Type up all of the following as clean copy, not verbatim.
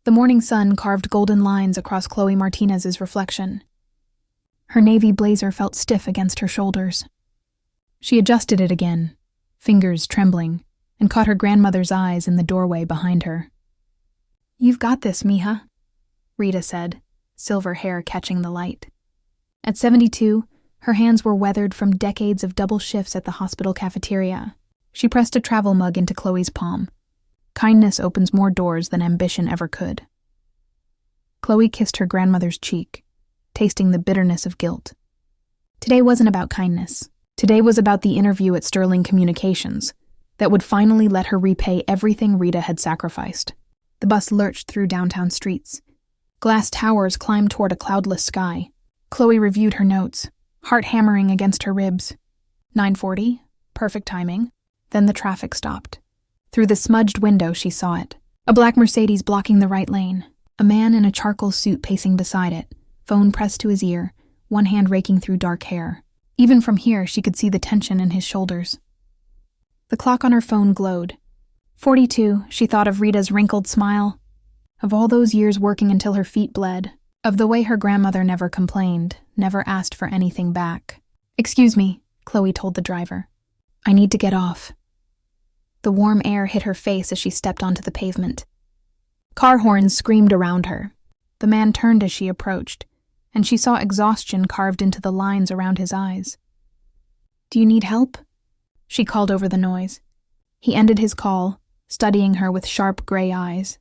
The morning sun carved golden lines across Chloe Martinez's reflection. Her navy blazer felt stiff against her shoulders. She adjusted it again, fingers trembling, and caught her grandmother's eyes in the doorway behind her. "You've got this, mija," Rita said, silver hair catching the light. At 72, her hands were weathered from decades of double shifts at the hospital cafeteria. She pressed a travel mug into Chloe's palm. Kindness opens more doors than ambition ever could. Chloe kissed her grandmother's cheek, tasting the bitterness of guilt. Today wasn't about kindness. Today was about the interview at Sterling Communications that would finally let her repay everything Rita had sacrificed. The bus lurched through downtown streets. Glass towers climbed toward a cloudless sky. Chloe reviewed her notes, heart hammering against her ribs. 9:40, perfect timing. Then the traffic stopped. Through the smudged window, she saw it. A black Mercedes blocking the right lane. A man in a charcoal suit pacing beside it, phone pressed to his ear, one hand raking through dark hair. Even from here, she could see the tension in his shoulders. The clock on her phone glowed. 42, she thought of Rita's wrinkled smile, of all those years working until her feet bled, of the way her grandmother never complained, never asked for anything back. "Excuse me," Chloe told the driver. "I need to get off." The warm air hit her face as she stepped onto the pavement. Car horns screamed around her. The man turned as she approached, and she saw exhaustion carved into the lines around his eyes. "Do you need help?" she called over the noise. He ended his call, studying her with sharp gray eyes.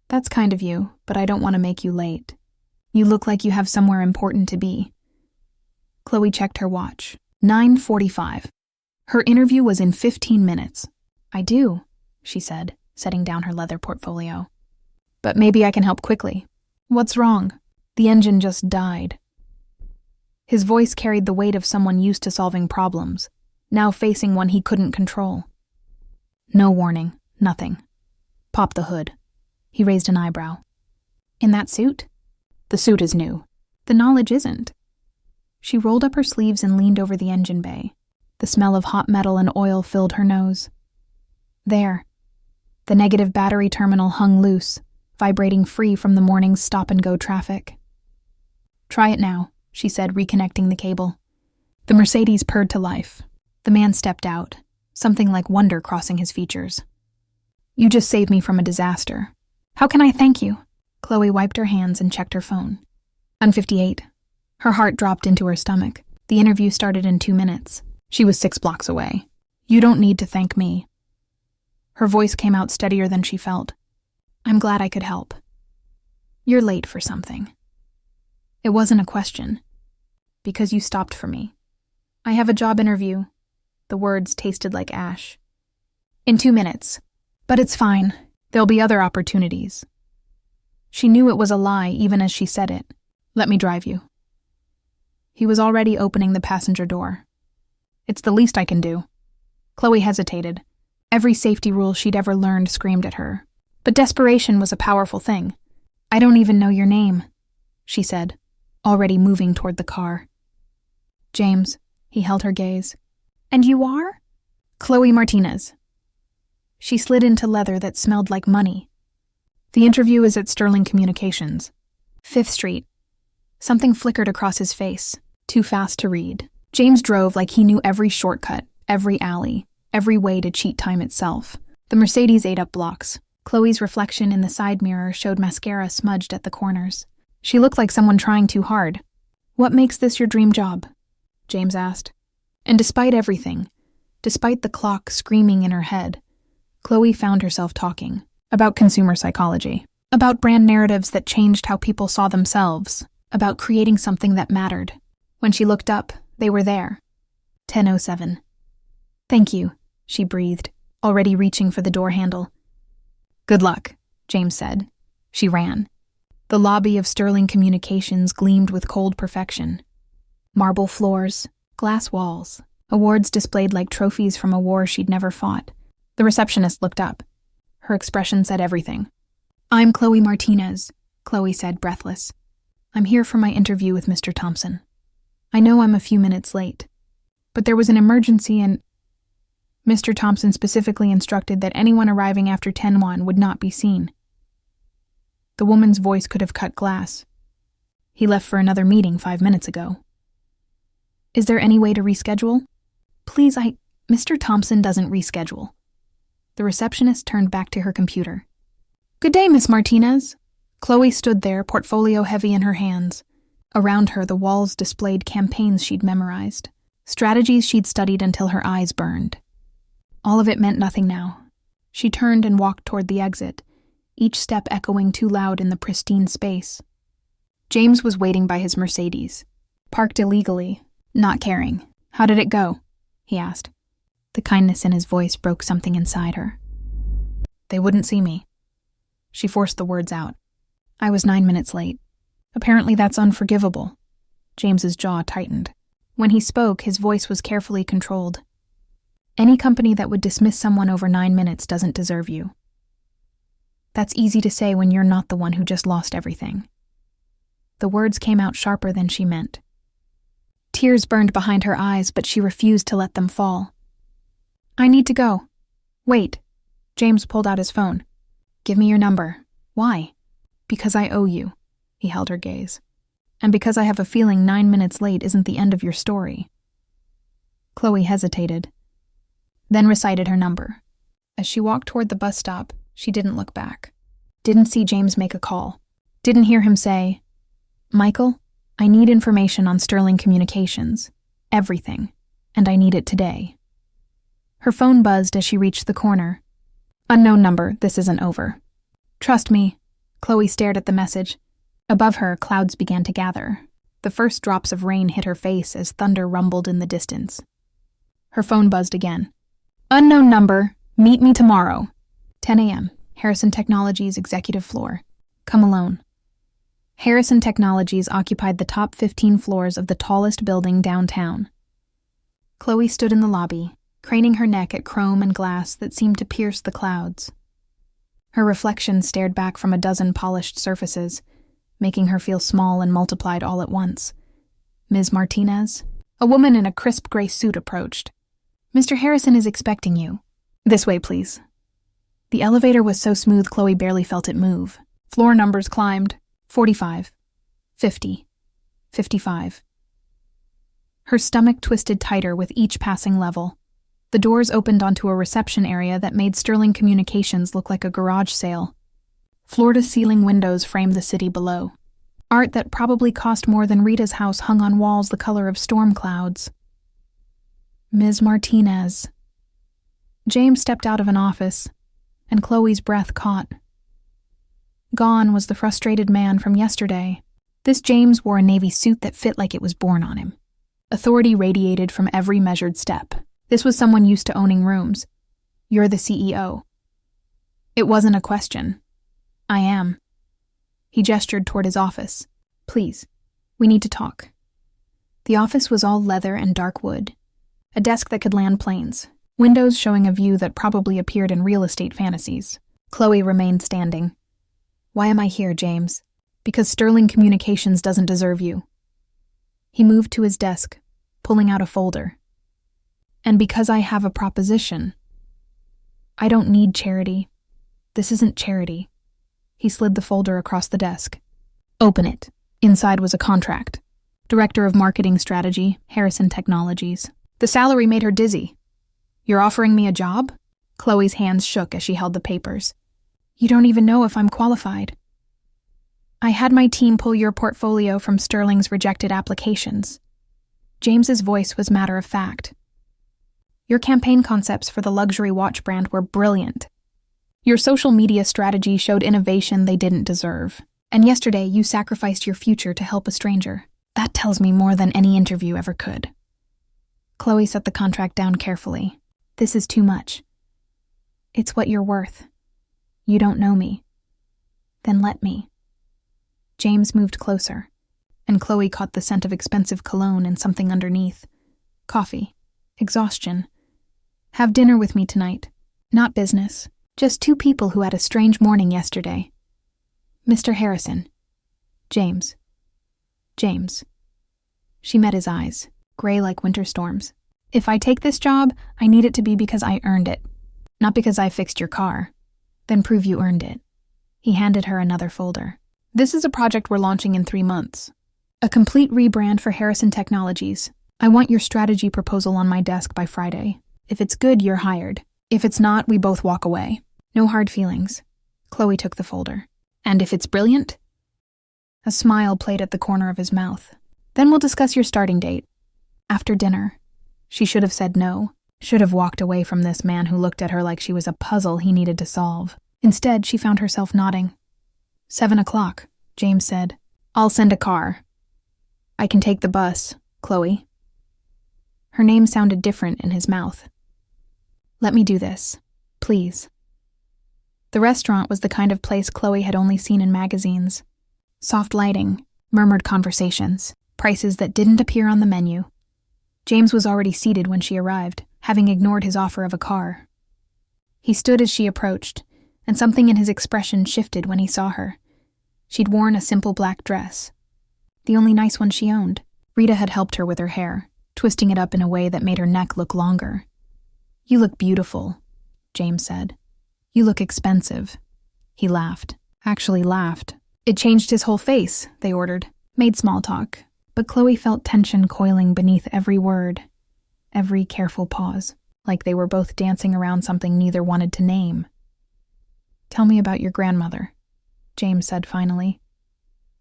"That's kind of you, but I don't want to make you late. You look like you have somewhere important to be." Chloe checked her watch. 9:45. Her interview was in 15 minutes. "I do," she said, setting down her leather portfolio. "But maybe I can help quickly." "What's wrong?" "The engine just died." His voice carried the weight of someone used to solving problems, now facing one he couldn't control. "No warning, nothing. Pop the hood." He raised an eyebrow. "In that suit?" "The suit is new. The knowledge isn't." She rolled up her sleeves and leaned over the engine bay. The smell of hot metal and oil filled her nose. There. The negative battery terminal hung loose, vibrating free from the morning's stop-and-go traffic. "Try it now," she said, reconnecting the cable. The Mercedes purred to life. The man stepped out, something like wonder crossing his features. "You just saved me from a disaster. How can I thank you?" Chloe wiped her hands and checked her phone. 1:58. Her heart dropped into her stomach. The interview started in 2 minutes. She was 6 blocks away. "You don't need to thank me." Her voice came out steadier than she felt. "I'm glad I could help. You're late for something." "It wasn't a question. Because you stopped for me. I have a job interview." The words tasted like ash. "In 2 minutes. But it's fine. There'll be other opportunities." She knew it was a lie even as she said it. "Let me drive you." He was already opening the passenger door. "It's the least I can do." Chloe hesitated. Every safety rule she'd ever learned screamed at her. But desperation was a powerful thing. "I don't even know your name," she said, already moving toward the car. "James," he held her gaze. "And you are?" "Chloe Martinez." She slid into leather that smelled like money. "The interview is at Sterling Communications. 5th Street. Something flickered across his face, too fast to read. James drove like he knew every shortcut, every alley, every way to cheat time itself. The Mercedes ate up blocks. Chloe's reflection in the side mirror showed mascara smudged at the corners. She looked like someone trying too hard. "What makes this your dream job?" James asked. And despite everything, despite the clock screaming in her head, Chloe found herself talking about consumer psychology, about brand narratives that changed how people saw themselves, about creating something that mattered. When she looked up, they were there. 10:07. "Thank you," she breathed, already reaching for the door handle. "Good luck," James said. She ran. The lobby of Sterling Communications gleamed with cold perfection. Marble floors, glass walls, awards displayed like trophies from a war she'd never fought. The receptionist looked up. Her expression said everything. "I'm Chloe Martinez," Chloe said, breathless. "I'm here for my interview with Mr. Thompson. I know I'm a few minutes late, but there was an emergency and Mr. Thompson specifically instructed that anyone arriving after 10:01 would not be seen." The woman's voice could have cut glass. He left for another meeting 5 minutes ago. Is there any way to reschedule? Please, Mr. Thompson doesn't reschedule. The receptionist turned back to her computer. Good day, Miss Martinez. Chloe stood there, portfolio heavy in her hands. Around her, the walls displayed campaigns she'd memorized, strategies she'd studied until her eyes burned. All of it meant nothing now. She turned and walked toward the exit, each step echoing too loud in the pristine space. James was waiting by his Mercedes, parked illegally, not caring. How did it go? He asked. The kindness in his voice broke something inside her. They wouldn't see me. She forced the words out. I was 9 minutes late. Apparently that's unforgivable. James's jaw tightened. When he spoke, his voice was carefully controlled. Any company that would dismiss someone over 9 minutes doesn't deserve you. That's easy to say when you're not the one who just lost everything. The words came out sharper than she meant. Tears burned behind her eyes, but she refused to let them fall. I need to go. Wait. James pulled out his phone. Give me your number. Why? Because I owe you. He held her gaze. And because I have a feeling 9 minutes late isn't the end of your story. Chloe hesitated, then recited her number. As she walked toward the bus stop, she didn't look back. Didn't see James make a call. Didn't hear him say, Michael, I need information on Sterling Communications. Everything. And I need it today. Her phone buzzed as she reached the corner. Unknown number, this isn't over. Trust me. Chloe stared at the message. Above her, clouds began to gather. The first drops of rain hit her face as thunder rumbled in the distance. Her phone buzzed again. Unknown number, meet me tomorrow. 10 a.m., Harrison Technologies executive floor. Come alone. Harrison Technologies occupied the top 15 floors of the tallest building downtown. Chloe stood in the lobby, craning her neck at chrome and glass that seemed to pierce the clouds. Her reflection stared back from a dozen polished surfaces, making her feel small and multiplied all at once. Ms. Martinez? A woman in a crisp gray suit approached. Mr. Harrison is expecting you. This way, please. The elevator was so smooth Chloe barely felt it move. Floor numbers climbed. 45. 50. 55. Her stomach twisted tighter with each passing level. The doors opened onto a reception area that made Sterling Communications look like a garage sale. Floor-to-ceiling windows framed the city below. Art that probably cost more than Rita's house hung on walls the color of storm clouds. Ms. Martinez. James stepped out of an office, and Chloe's breath caught. Gone was the frustrated man from yesterday. This James wore a navy suit that fit like it was born on him. Authority radiated from every measured step. This was someone used to owning rooms. You're the CEO. It wasn't a question. I am. He gestured toward his office. Please, we need to talk. The office was all leather and dark wood. A desk that could land planes. Windows showing a view that probably appeared in real estate fantasies. Chloe remained standing. Why am I here, James? Because Sterling Communications doesn't deserve you. He moved to his desk, pulling out a folder. And because I have a proposition. I don't need charity. This isn't charity. He slid the folder across the desk. Open it. Inside was a contract. Director of Marketing Strategy, Harrison Technologies. The salary made her dizzy. You're offering me a job? Chloe's hands shook as she held the papers. You don't even know if I'm qualified. I had my team pull your portfolio from Sterling's rejected applications. James's voice was matter of fact. Your campaign concepts for the luxury watch brand were brilliant. Your social media strategy showed innovation they didn't deserve. And yesterday, you sacrificed your future to help a stranger. That tells me more than any interview ever could. Chloe set the contract down carefully. This is too much. It's what you're worth. You don't know me. Then let me. James moved closer, and Chloe caught the scent of expensive cologne and something underneath. Coffee. Exhaustion. Have dinner with me tonight. Not business. Just two people who had a strange morning yesterday. Mr. Harrison. James. James. She met his eyes, gray like winter storms. If I take this job, I need it to be because I earned it. Not because I fixed your car. Then prove you earned it. He handed her another folder. This is a project we're launching in 3 months. A complete rebrand for Harrison Technologies. I want your strategy proposal on my desk by Friday. If it's good, you're hired. If it's not, we both walk away. No hard feelings. Chloe took the folder. And if it's brilliant? A smile played at the corner of his mouth. Then we'll discuss your starting date. After dinner. She should have said no. Should have walked away from this man who looked at her like she was a puzzle he needed to solve. Instead, she found herself nodding. 7 o'clock, James said. I'll send a car. I can take the bus, Chloe. Her name sounded different in his mouth. Let me do this, please. The restaurant was the kind of place Chloe had only seen in magazines. Soft lighting, murmured conversations, prices that didn't appear on the menu. James was already seated when she arrived, having ignored his offer of a car. He stood as she approached, and something in his expression shifted when he saw her. She'd worn a simple black dress, the only nice one she owned. Rita had helped her with her hair, twisting it up in a way that made her neck look longer. You look beautiful, James said. You look expensive. He laughed. Actually laughed. It changed his whole face, they ordered. Made small talk, but Chloe felt tension coiling beneath every word, every careful pause, like they were both dancing around something neither wanted to name. Tell me about your grandmother, James said finally.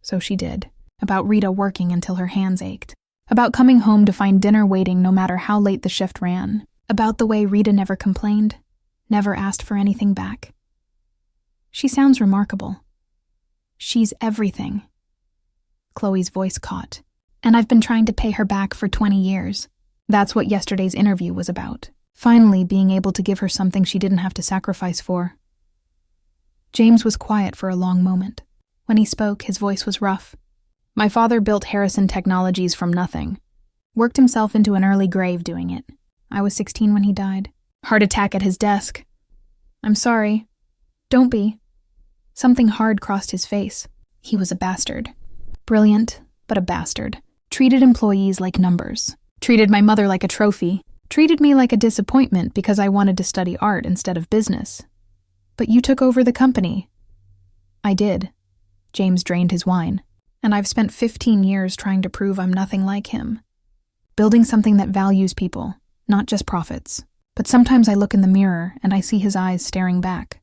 So she did. About Rita working until her hands ached. About coming home to find dinner waiting no matter how late the shift ran. About the way Rita never complained, never asked for anything back. She sounds remarkable. She's everything. Chloe's voice caught. And I've been trying to pay her back for 20 years. That's what yesterday's interview was about. Finally being able to give her something she didn't have to sacrifice for. James was quiet for a long moment. When he spoke, his voice was rough. My father built Harrison Technologies from nothing. Worked himself into an early grave doing it. I was 16 when he died. Heart attack at his desk. I'm sorry. Don't be. Something hard crossed his face. He was a bastard. Brilliant, but a bastard. Treated employees like numbers. Treated my mother like a trophy. Treated me like a disappointment because I wanted to study art instead of business. But you took over the company. I did. James drained his wine. And I've spent 15 years trying to prove I'm nothing like him. Building something that values people, not just profits. But sometimes I look in the mirror and I see his eyes staring back.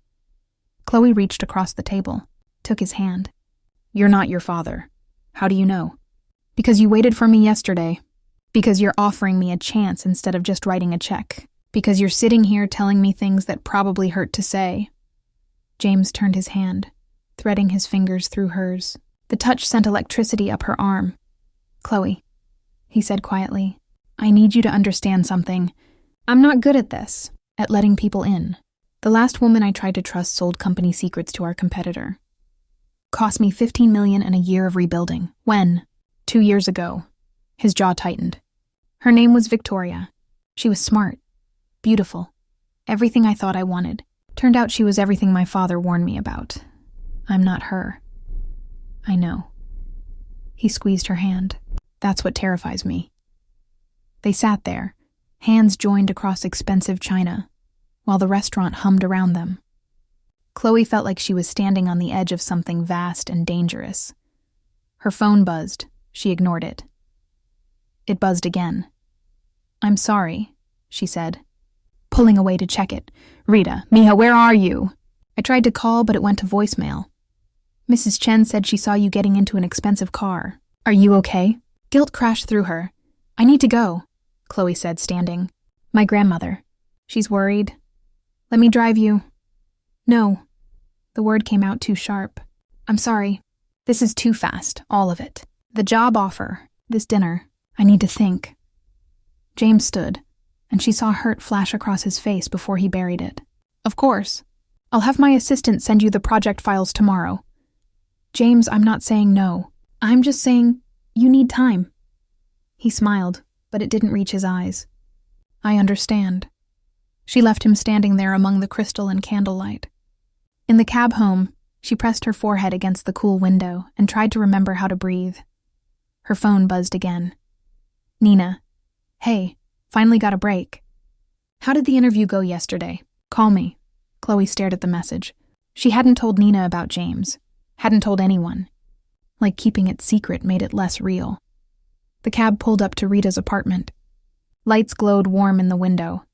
Chloe reached across the table, took his hand. You're not your father. How do you know? Because you waited for me yesterday. Because you're offering me a chance instead of just writing a check. Because you're sitting here telling me things that probably hurt to say. James turned his hand, threading his fingers through hers. The touch sent electricity up her arm. Chloe, he said quietly, I need you to understand something. I'm not good at this, at letting people in. The last woman I tried to trust sold company secrets to our competitor. Cost me $15 million and a year of rebuilding. When? 2 years ago. His jaw tightened. Her name was Victoria. She was smart, beautiful, everything I thought I wanted. Turned out she was everything my father warned me about. I'm not her. I know. He squeezed her hand. That's what terrifies me. They sat there, hands joined across expensive china, while the restaurant hummed around them. Chloe felt like she was standing on the edge of something vast and dangerous. Her phone buzzed. She ignored it. It buzzed again. I'm sorry, she said, pulling away to check it. Rita, Mija, where are you? I tried to call, but it went to voicemail. Mrs. Chen said she saw you getting into an expensive car. Are you okay? Guilt crashed through her. I need to go, Chloe said, standing. My grandmother. She's worried. Let me drive you. No. The word came out too sharp. I'm sorry. This is too fast, all of it. The job offer, this dinner. I need to think. James stood, and she saw hurt flash across his face before he buried it. Of course. I'll have my assistant send you the project files tomorrow. James, I'm not saying no. I'm just saying you need time. He smiled, but it didn't reach his eyes. I understand. She left him standing there among the crystal and candlelight. In the cab home, she pressed her forehead against the cool window and tried to remember how to breathe. Her phone buzzed again. Nina. Hey, finally got a break. How did the interview go yesterday? Call me. Chloe stared at the message. She hadn't told Nina about James, hadn't told anyone. Like keeping it secret made it less real. The cab pulled up to Rita's apartment. Lights glowed warm in the window.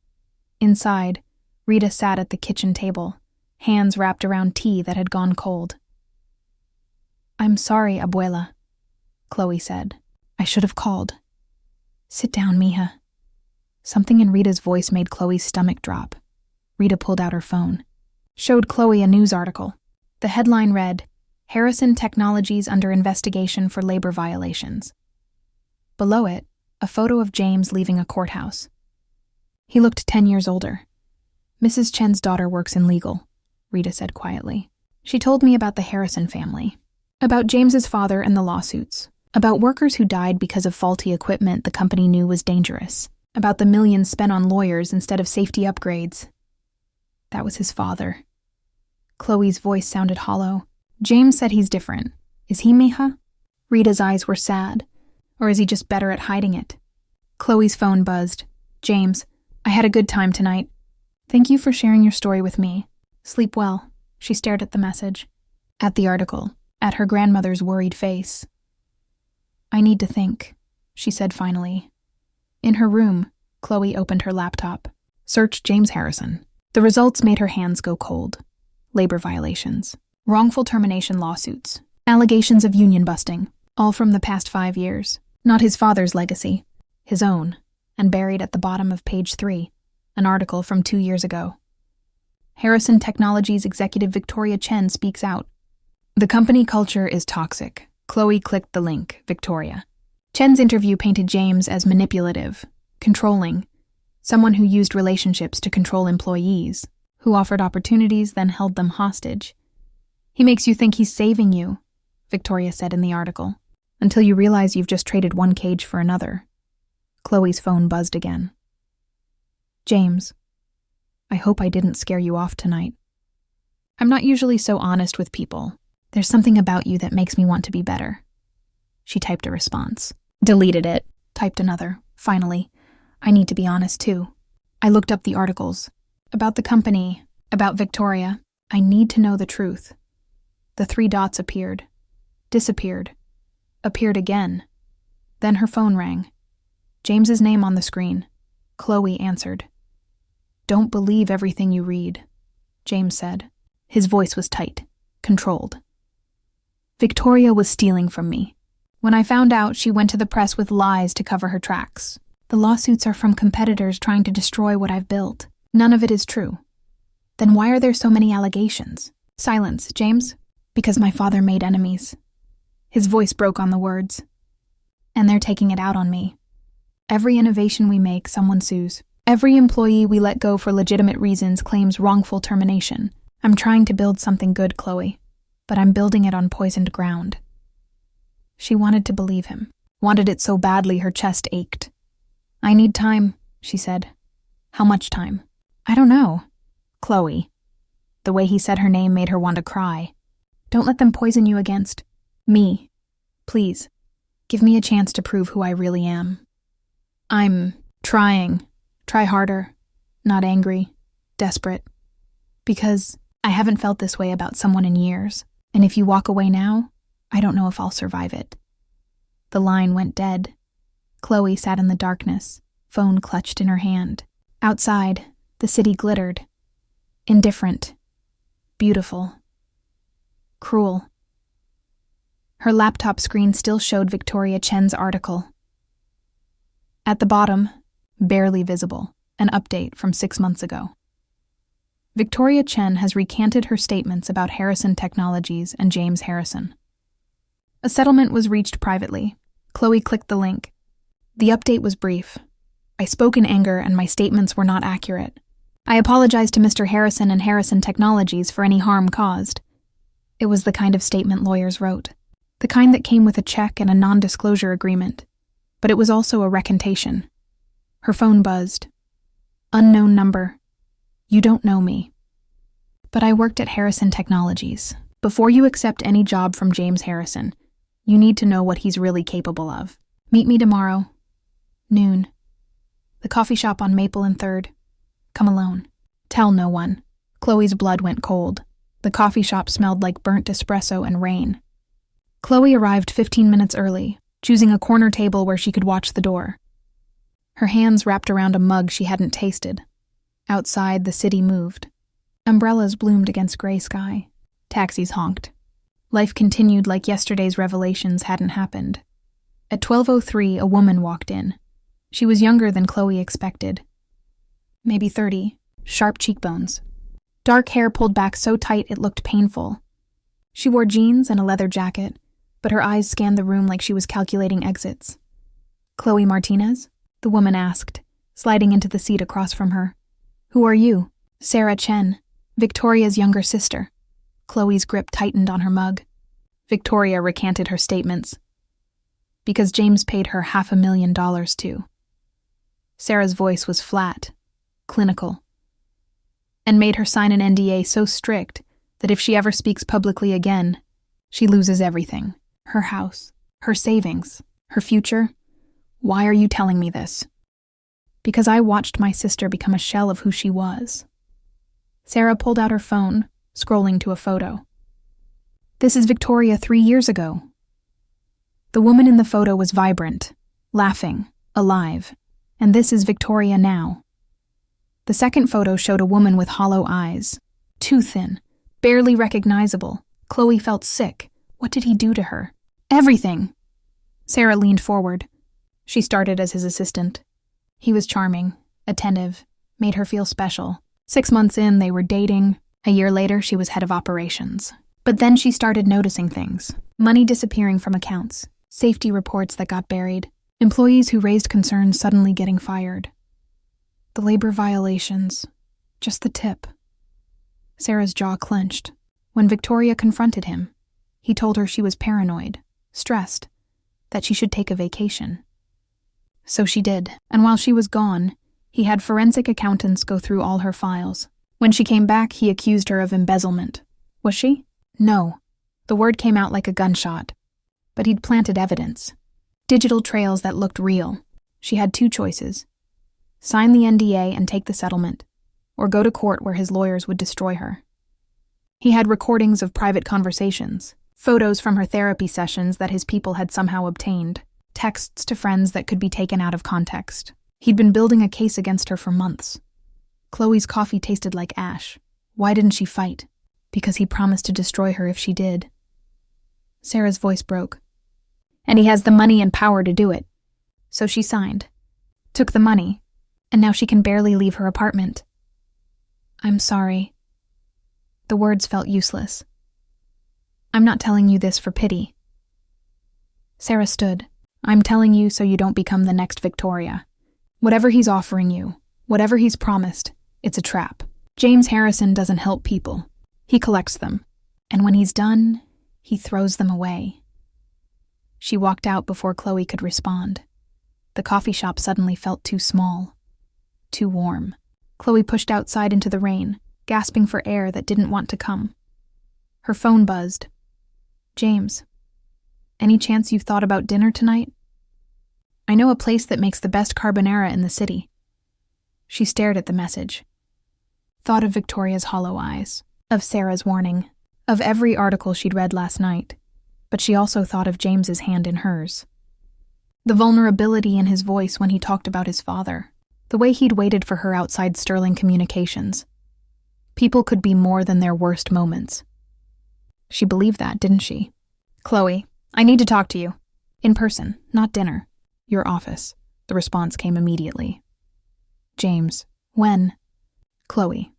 Inside, Rita sat at the kitchen table, hands wrapped around tea that had gone cold. "I'm sorry, Abuela," Chloe said. "I should have called." "Sit down, mija." Something in Rita's voice made Chloe's stomach drop. Rita pulled out her phone. Showed Chloe a news article. The headline read, "Harrison Technologies under investigation for labor violations." Below it, a photo of James leaving a courthouse. He looked 10 years older. "Mrs. Chen's daughter works in legal," Rita said quietly. "She told me about the Harrison family, about James's father and the lawsuits, about workers who died because of faulty equipment the company knew was dangerous, about the millions spent on lawyers instead of safety upgrades. That was his father." Chloe's voice sounded hollow. "James said he's different. Is he, mija?" Rita's eyes were sad. Or is he just better at hiding it? Chloe's phone buzzed. "James, I had a good time tonight. Thank you for sharing your story with me. Sleep well." She stared at the message, at the article, at her grandmother's worried face. "I need to think," she said finally. In her room, Chloe opened her laptop. Search James Harrison. The results made her hands go cold. Labor violations, wrongful termination lawsuits, allegations of union busting, all from the past 5 years. Not his father's legacy, his own, and buried at the bottom of page 3, an article from 2 years ago. Harrison Technologies executive Victoria Chen speaks out. "The company culture is toxic." Chloe clicked the link, Victoria. Chen's interview painted James as manipulative, controlling, someone who used relationships to control employees, who offered opportunities then held them hostage. "He makes you think he's saving you," Victoria said in the article, "until you realize you've just traded one cage for another." Chloe's phone buzzed again. "James, I hope I didn't scare you off tonight. I'm not usually so honest with people. There's something about you that makes me want to be better." She typed a response. Deleted it. Typed another. Finally, "I need to be honest too. I looked up the articles. About the company, about Victoria. I need to know the truth." The 3 dots appeared. Disappeared. Appeared again. Then her phone rang. James's name on the screen. Chloe answered. "Don't believe everything you read," James said. His voice was tight, controlled. "Victoria was stealing from me. When I found out, she went to the press with lies to cover her tracks. The lawsuits are from competitors trying to destroy what I've built. None of it is true. Then why are there so many allegations?" "Silence, James." "Because my father made enemies." His voice broke on the words. "And they're taking it out on me. Every innovation we make, someone sues. Every employee we let go for legitimate reasons claims wrongful termination. I'm trying to build something good, Chloe, but I'm building it on poisoned ground." She wanted to believe him, wanted it so badly her chest ached. "I need time," she said. "How much time?" "I don't know." "Chloe." The way he said her name made her want to cry. "Don't let them poison you against me. Please, give me a chance to prove who I really am. I'm trying. Try harder. Not angry. Desperate. Because I haven't felt this way about someone in years, and if you walk away now, I don't know if I'll survive it." The line went dead. Chloe sat in the darkness, phone clutched in her hand. Outside, the city glittered. Indifferent. Beautiful. Cruel. Her laptop screen still showed Victoria Chen's article. At the bottom, barely visible, an update from 6 months ago. Victoria Chen has recanted her statements about Harrison Technologies and James Harrison. A settlement was reached privately. Chloe clicked the link. The update was brief. "I spoke in anger and my statements were not accurate. I apologize to Mr. Harrison and Harrison Technologies for any harm caused." It was the kind of statement lawyers wrote. The kind that came with a check and a non-disclosure agreement. But it was also a recantation. Her phone buzzed. "Unknown number. You don't know me. But I worked at Harrison Technologies. Before you accept any job from James Harrison, you need to know what he's really capable of. Meet me tomorrow. Noon. The coffee shop on Maple and 3rd. Come alone. Tell no one." Chloe's blood went cold. The coffee shop smelled like burnt espresso and rain. Chloe arrived 15 minutes early, choosing a corner table where she could watch the door. Her hands wrapped around a mug she hadn't tasted. Outside, the city moved. Umbrellas bloomed against gray sky. Taxis honked. Life continued like yesterday's revelations hadn't happened. At 12:03, a woman walked in. She was younger than Chloe expected. Maybe 30, sharp cheekbones. Dark hair pulled back so tight it looked painful. She wore jeans and a leather jacket, but her eyes scanned the room like she was calculating exits. "Chloe Martinez?" the woman asked, sliding into the seat across from her. "Who are you?" "Sarah Chen, Victoria's younger sister." Chloe's grip tightened on her mug. Victoria recanted her statements. "Because James paid her $500,000 to." Sarah's voice was flat, clinical, and made her sign an NDA so strict that if she ever speaks publicly again, she loses everything. Her house, her savings, her future. "Why are you telling me this?" "Because I watched my sister become a shell of who she was." Sarah pulled out her phone, scrolling to a photo. "This is Victoria 3 years ago." The woman in the photo was vibrant, laughing, alive, and this is Victoria now. The second photo showed a woman with hollow eyes, too thin, barely recognizable. Chloe felt sick. What did he do to her? "Everything." Sarah leaned forward. She started as his assistant. He was charming, attentive, made her feel special. 6 months in, they were dating. A year later, she was head of operations. But then she started noticing things. Money disappearing from accounts, safety reports that got buried, employees who raised concerns suddenly getting fired. The labor violations, just the tip. Sarah's jaw clenched. When Victoria confronted him, he told her she was paranoid, stressed, that she should take a vacation. So she did, and while she was gone, he had forensic accountants go through all her files. When she came back, he accused her of embezzlement. Was she? No. The word came out like a gunshot. But he'd planted evidence. Digital trails that looked real. She had 2 choices. Sign the NDA and take the settlement, or go to court where his lawyers would destroy her. He had recordings of private conversations, photos from her therapy sessions that his people had somehow obtained, texts to friends that could be taken out of context. He'd been building a case against her for months. Chloe's coffee tasted like ash. Why didn't she fight? Because he promised to destroy her if she did. Sarah's voice broke. And he has the money and power to do it. So she signed. Took the money. And now she can barely leave her apartment. "I'm sorry." The words felt useless. "I'm not telling you this for pity." Sarah stood. "I'm telling you so you don't become the next Victoria. Whatever he's offering you, whatever he's promised, it's a trap. James Harrison doesn't help people. He collects them. And when he's done, he throws them away." She walked out before Chloe could respond. The coffee shop suddenly felt too small, too warm. Chloe pushed outside into the rain, gasping for air that didn't want to come. Her phone buzzed. "James, any chance you've thought about dinner tonight? I know a place that makes the best carbonara in the city." She stared at the message. Thought of Victoria's hollow eyes, of Sarah's warning, of every article she'd read last night, but she also thought of James's hand in hers. The vulnerability in his voice when he talked about his father, the way he'd waited for her outside Sterling Communications. People could be more than their worst moments. She believed that, didn't she? "Chloe, I need to talk to you. In person, not dinner. Your office." The response came immediately. "James, when?" "Chloe,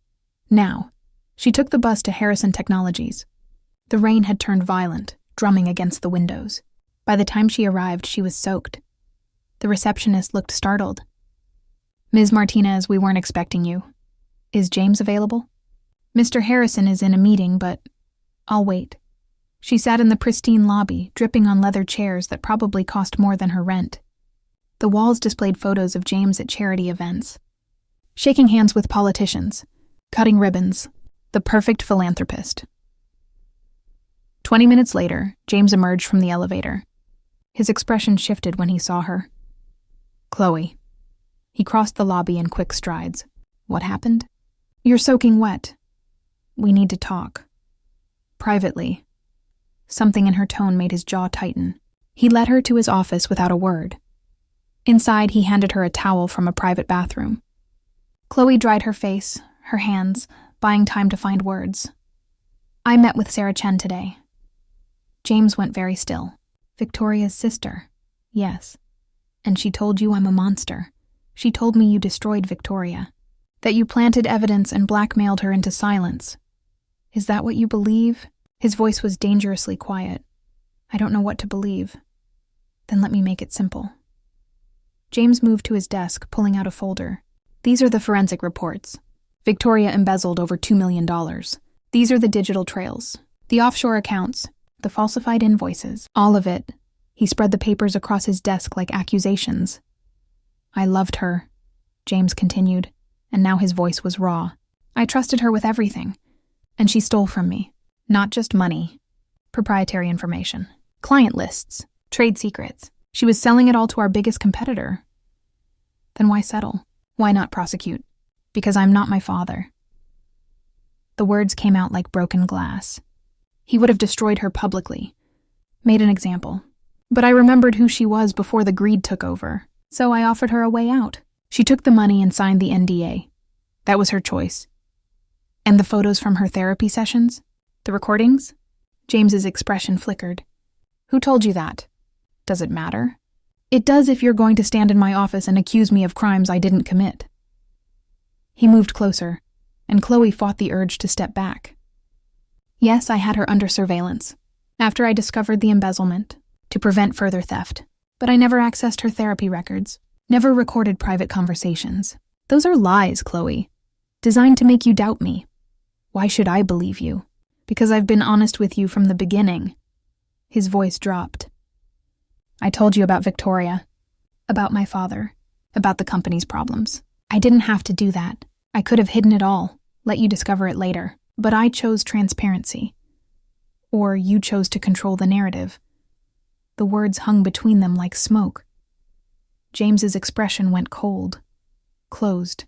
now." She took the bus to Harrison Technologies. The rain had turned violent, drumming against the windows. By the time she arrived, she was soaked. The receptionist looked startled. "Ms. Martinez, we weren't expecting you. Is James available?" "Mr. Harrison is in a meeting, but I'll wait." She sat in the pristine lobby, dripping on leather chairs that probably cost more than her rent. The walls displayed photos of James at charity events, shaking hands with politicians, cutting ribbons, the perfect philanthropist. 20 minutes later, James emerged from the elevator. His expression shifted when he saw her. "Chloe." He crossed the lobby in quick strides. "What happened?" "You're soaking wet. We need to talk." Privately. Something in her tone made his jaw tighten. He led her to his office without a word. Inside, he handed her a towel from a private bathroom. Chloe dried her face, her hands, buying time to find words. I met with Sarah Chen today. James went very still. Victoria's sister. Yes. And she told you I'm a monster. She told me you destroyed Victoria. That you planted evidence and blackmailed her into silence. Is that what you believe? His voice was dangerously quiet. I don't know what to believe. Then let me make it simple. James moved to his desk, pulling out a folder. These are the forensic reports. Victoria embezzled over $2 million. These are the digital trails, the offshore accounts, the falsified invoices, all of it. He spread the papers across his desk like accusations. I loved her, James continued, and now his voice was raw. I trusted her with everything, and she stole from me. Not just money, proprietary information, client lists, trade secrets. She was selling it all to our biggest competitor. Then why settle? Why not prosecute? Because I'm not my father. The words came out like broken glass. He would have destroyed her publicly, made an example. But I remembered who she was before the greed took over, so I offered her a way out. She took the money and signed the NDA. That was her choice. And the photos from her therapy sessions? The recordings? James's expression flickered. Who told you that? Does it matter? It does if you're going to stand in my office and accuse me of crimes I didn't commit. He moved closer, and Chloe fought the urge to step back. Yes, I had her under surveillance, after I discovered the embezzlement, to prevent further theft. But I never accessed her therapy records, never recorded private conversations. Those are lies, Chloe, designed to make you doubt me. Why should I believe you? Because I've been honest with you from the beginning. His voice dropped. I told you about Victoria, about my father, about the company's problems. I didn't have to do that. I could have hidden it all, let you discover it later. But I chose transparency. Or you chose to control the narrative. The words hung between them like smoke. James's expression went cold, closed.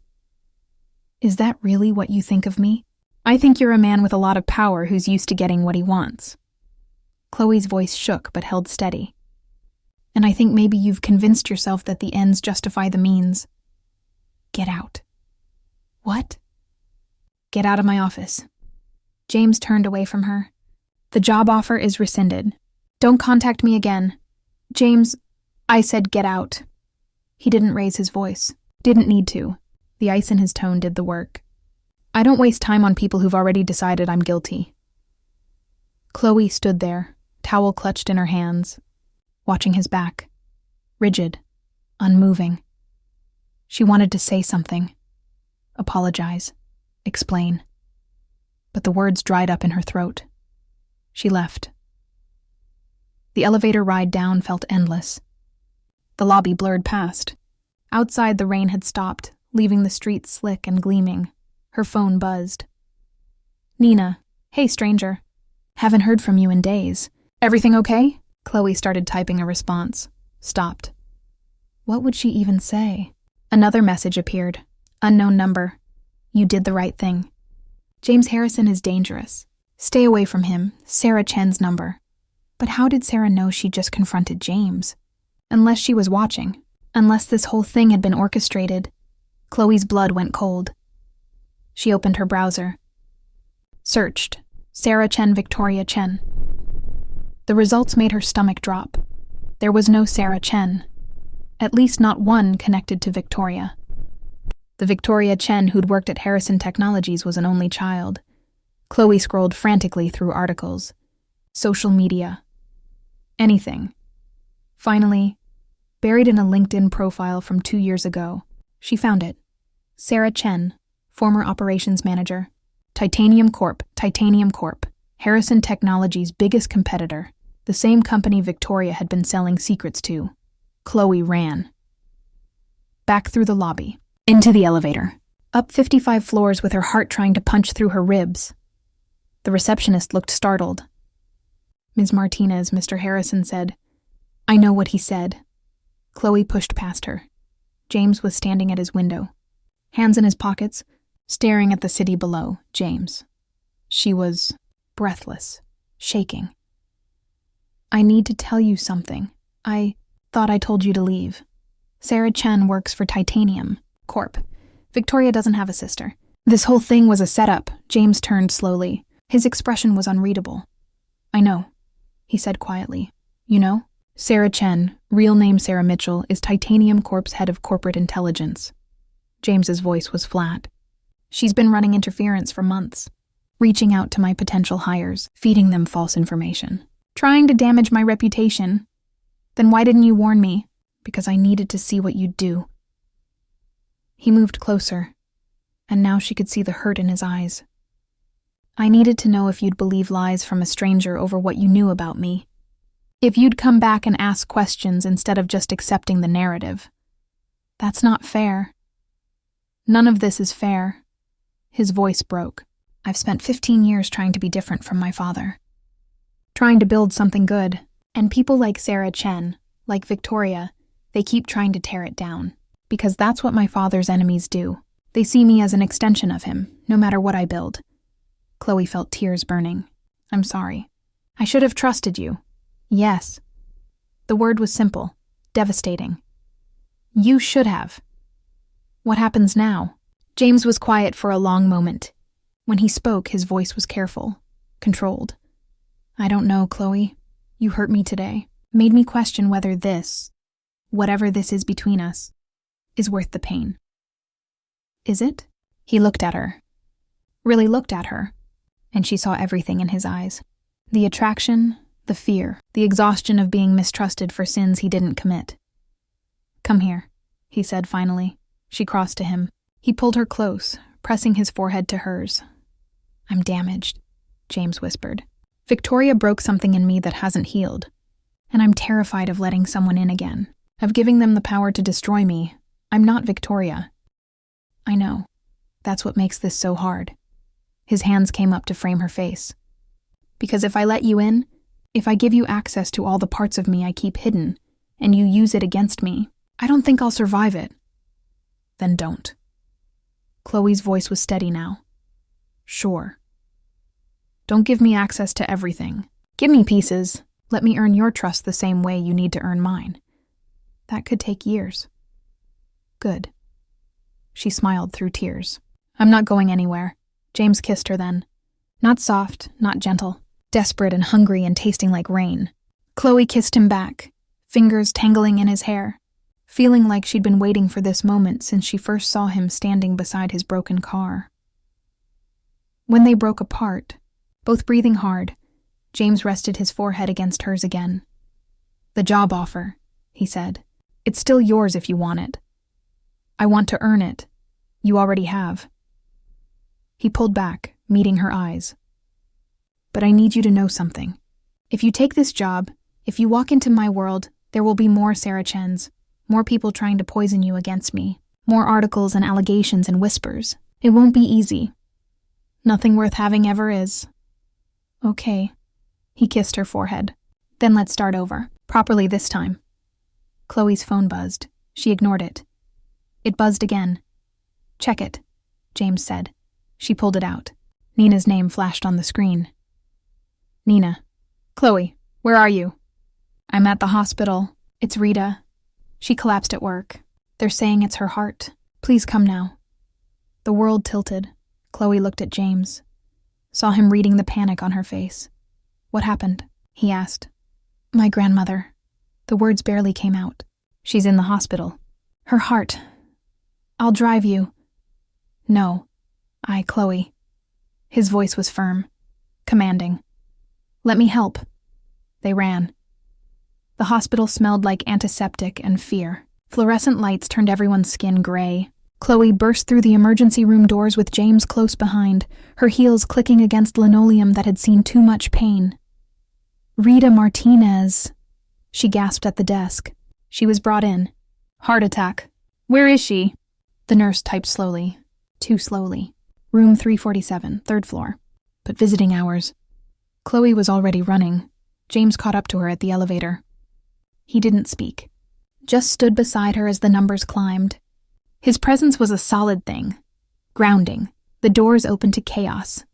Is that really what you think of me? I think you're a man with a lot of power who's used to getting what he wants. Chloe's voice shook but held steady. And I think maybe you've convinced yourself that the ends justify the means. Get out. What? Get out of my office. James turned away from her. The job offer is rescinded. Don't contact me again. James, I said get out. He didn't raise his voice. Didn't need to. The ice in his tone did the work. I don't waste time on people who've already decided I'm guilty. Chloe stood there, towel clutched in her hands, watching his back, rigid, unmoving. She wanted to say something, apologize, explain. But the words dried up in her throat. She left. The elevator ride down felt endless. The lobby blurred past. Outside, the rain had stopped, leaving the streets slick and gleaming. Her phone buzzed. Nina. Hey, stranger. Haven't heard from you in days. Everything okay? Chloe started typing a response. Stopped. What would she even say? Another message appeared. Unknown number. You did the right thing. James Harrison is dangerous. Stay away from him. Sarah Chen's number. But how did Sarah know she just confronted James? Unless she was watching. Unless this whole thing had been orchestrated. Chloe's blood went cold. She opened her browser. Searched. Sarah Chen, Victoria Chen. The results made her stomach drop. There was no Sarah Chen. At least not one connected to Victoria. The Victoria Chen who'd worked at Harrison Technologies was an only child. Chloe scrolled frantically through articles, social media, anything. Finally, buried in a LinkedIn profile from 2 years ago, she found it. Sarah Chen, former operations manager. Titanium Corp, Harrison Technologies' biggest competitor, the same company Victoria had been selling secrets to. Chloe ran. Back through the lobby, into the elevator, up 55 floors with her heart trying to punch through her ribs. The receptionist looked startled. Ms. Martinez, Mr. Harrison said. I know what he said. Chloe pushed past her. James was standing at his window, hands in his pockets, staring at the city below. James. She was breathless. shaking. "I need to tell you something. I thought I told you to leave. Sarah Chen works for Titanium Corp. Victoria doesn't have a sister." This whole thing was a setup. James turned slowly. His expression was unreadable. "I know," he said quietly. "You know? Sarah Chen, real name Sarah Mitchell, is Titanium Corp's head of corporate intelligence." James's voice was flat. "She's been running interference for months, reaching out to my potential hires, feeding them false information, trying to damage my reputation. Then why didn't you warn me?" "Because I needed to see what you'd do." He moved closer, and now she could see the hurt in his eyes. "I needed to know if you'd believe lies from a stranger over what you knew about me. If you'd come back and ask questions instead of just accepting the narrative. That's not fair. None of this is fair." His voice broke. "I've spent 15 years trying to be different from my father. Trying to build something good. And people like Sarah Chen, like Victoria, they keep trying to tear it down. Because that's what my father's enemies do. They see me as an extension of him, no matter what I build." Chloe felt tears burning. "I'm sorry. I should have trusted you." "Yes." The word was simple, devastating. "You should have." "What happens now?" James was quiet for a long moment. When he spoke, his voice was careful, controlled. "I don't know, Chloe. You hurt me today. Made me question whether this, whatever this is between us, is worth the pain." "Is it?" He looked at her. Really looked at her. And she saw everything in his eyes. The attraction, the fear, the exhaustion of being mistrusted for sins he didn't commit. "Come here," he said finally. She crossed to him. He pulled her close, pressing his forehead to hers. "I'm damaged," James whispered. "Victoria broke something in me that hasn't healed. And I'm terrified of letting someone in again, of giving them the power to destroy me. I'm not Victoria." "I know. That's what makes this so hard." His hands came up to frame her face. "Because if I let you in, if I give you access to all the parts of me I keep hidden, and you use it against me, I don't think I'll survive it." "Then don't." Chloe's voice was steady now. "Sure. Don't give me access to everything. Give me pieces. Let me earn your trust the same way you need to earn mine. That could take years." "Good." She smiled through tears. "I'm not going anywhere." James kissed her then. Not soft, not gentle. Desperate and hungry and tasting like rain. Chloe kissed him back, fingers tangling in his hair, feeling like she'd been waiting for this moment since she first saw him standing beside his broken car. When they broke apart, both breathing hard, James rested his forehead against hers again. "The job offer," he said. "It's still yours if you want it. I want to earn it. You already have." He pulled back, meeting her eyes. "But I need you to know something. If you take this job, if you walk into my world, there will be more Sarah Chens, more people trying to poison you against me, more articles and allegations and whispers. It won't be easy. Nothing worth having ever is." "Okay." He kissed her forehead. "Then let's start over. Properly this time." Chloe's phone buzzed. She ignored it. It buzzed again. "Check it," James said. She pulled it out. Nina's name flashed on the screen. "Nina." "Chloe, where are you?" "I'm at the hospital. It's Rita. She collapsed at work. They're saying it's her heart. Please come now." The world tilted. Chloe looked at James. Saw him reading the panic on her face. "What happened?" he asked. "My grandmother." The words barely came out. "She's in the hospital." "Her heart. I'll drive you." "No. Chloe." His voice was firm, commanding. "Let me help." They ran. The hospital smelled like antiseptic and fear. Fluorescent lights turned everyone's skin gray. Chloe burst through the emergency room doors with James close behind, her heels clicking against linoleum that had seen too much pain. "Rita Martinez," she gasped at the desk. She was brought in. "Heart attack. Where is she?" The nurse typed slowly, too slowly. "Room 347, third floor. But visiting hours." Chloe was already running. James caught up to her at the elevator. He didn't speak, just stood beside her as the numbers climbed. His presence was a solid thing, grounding, the doors open to chaos.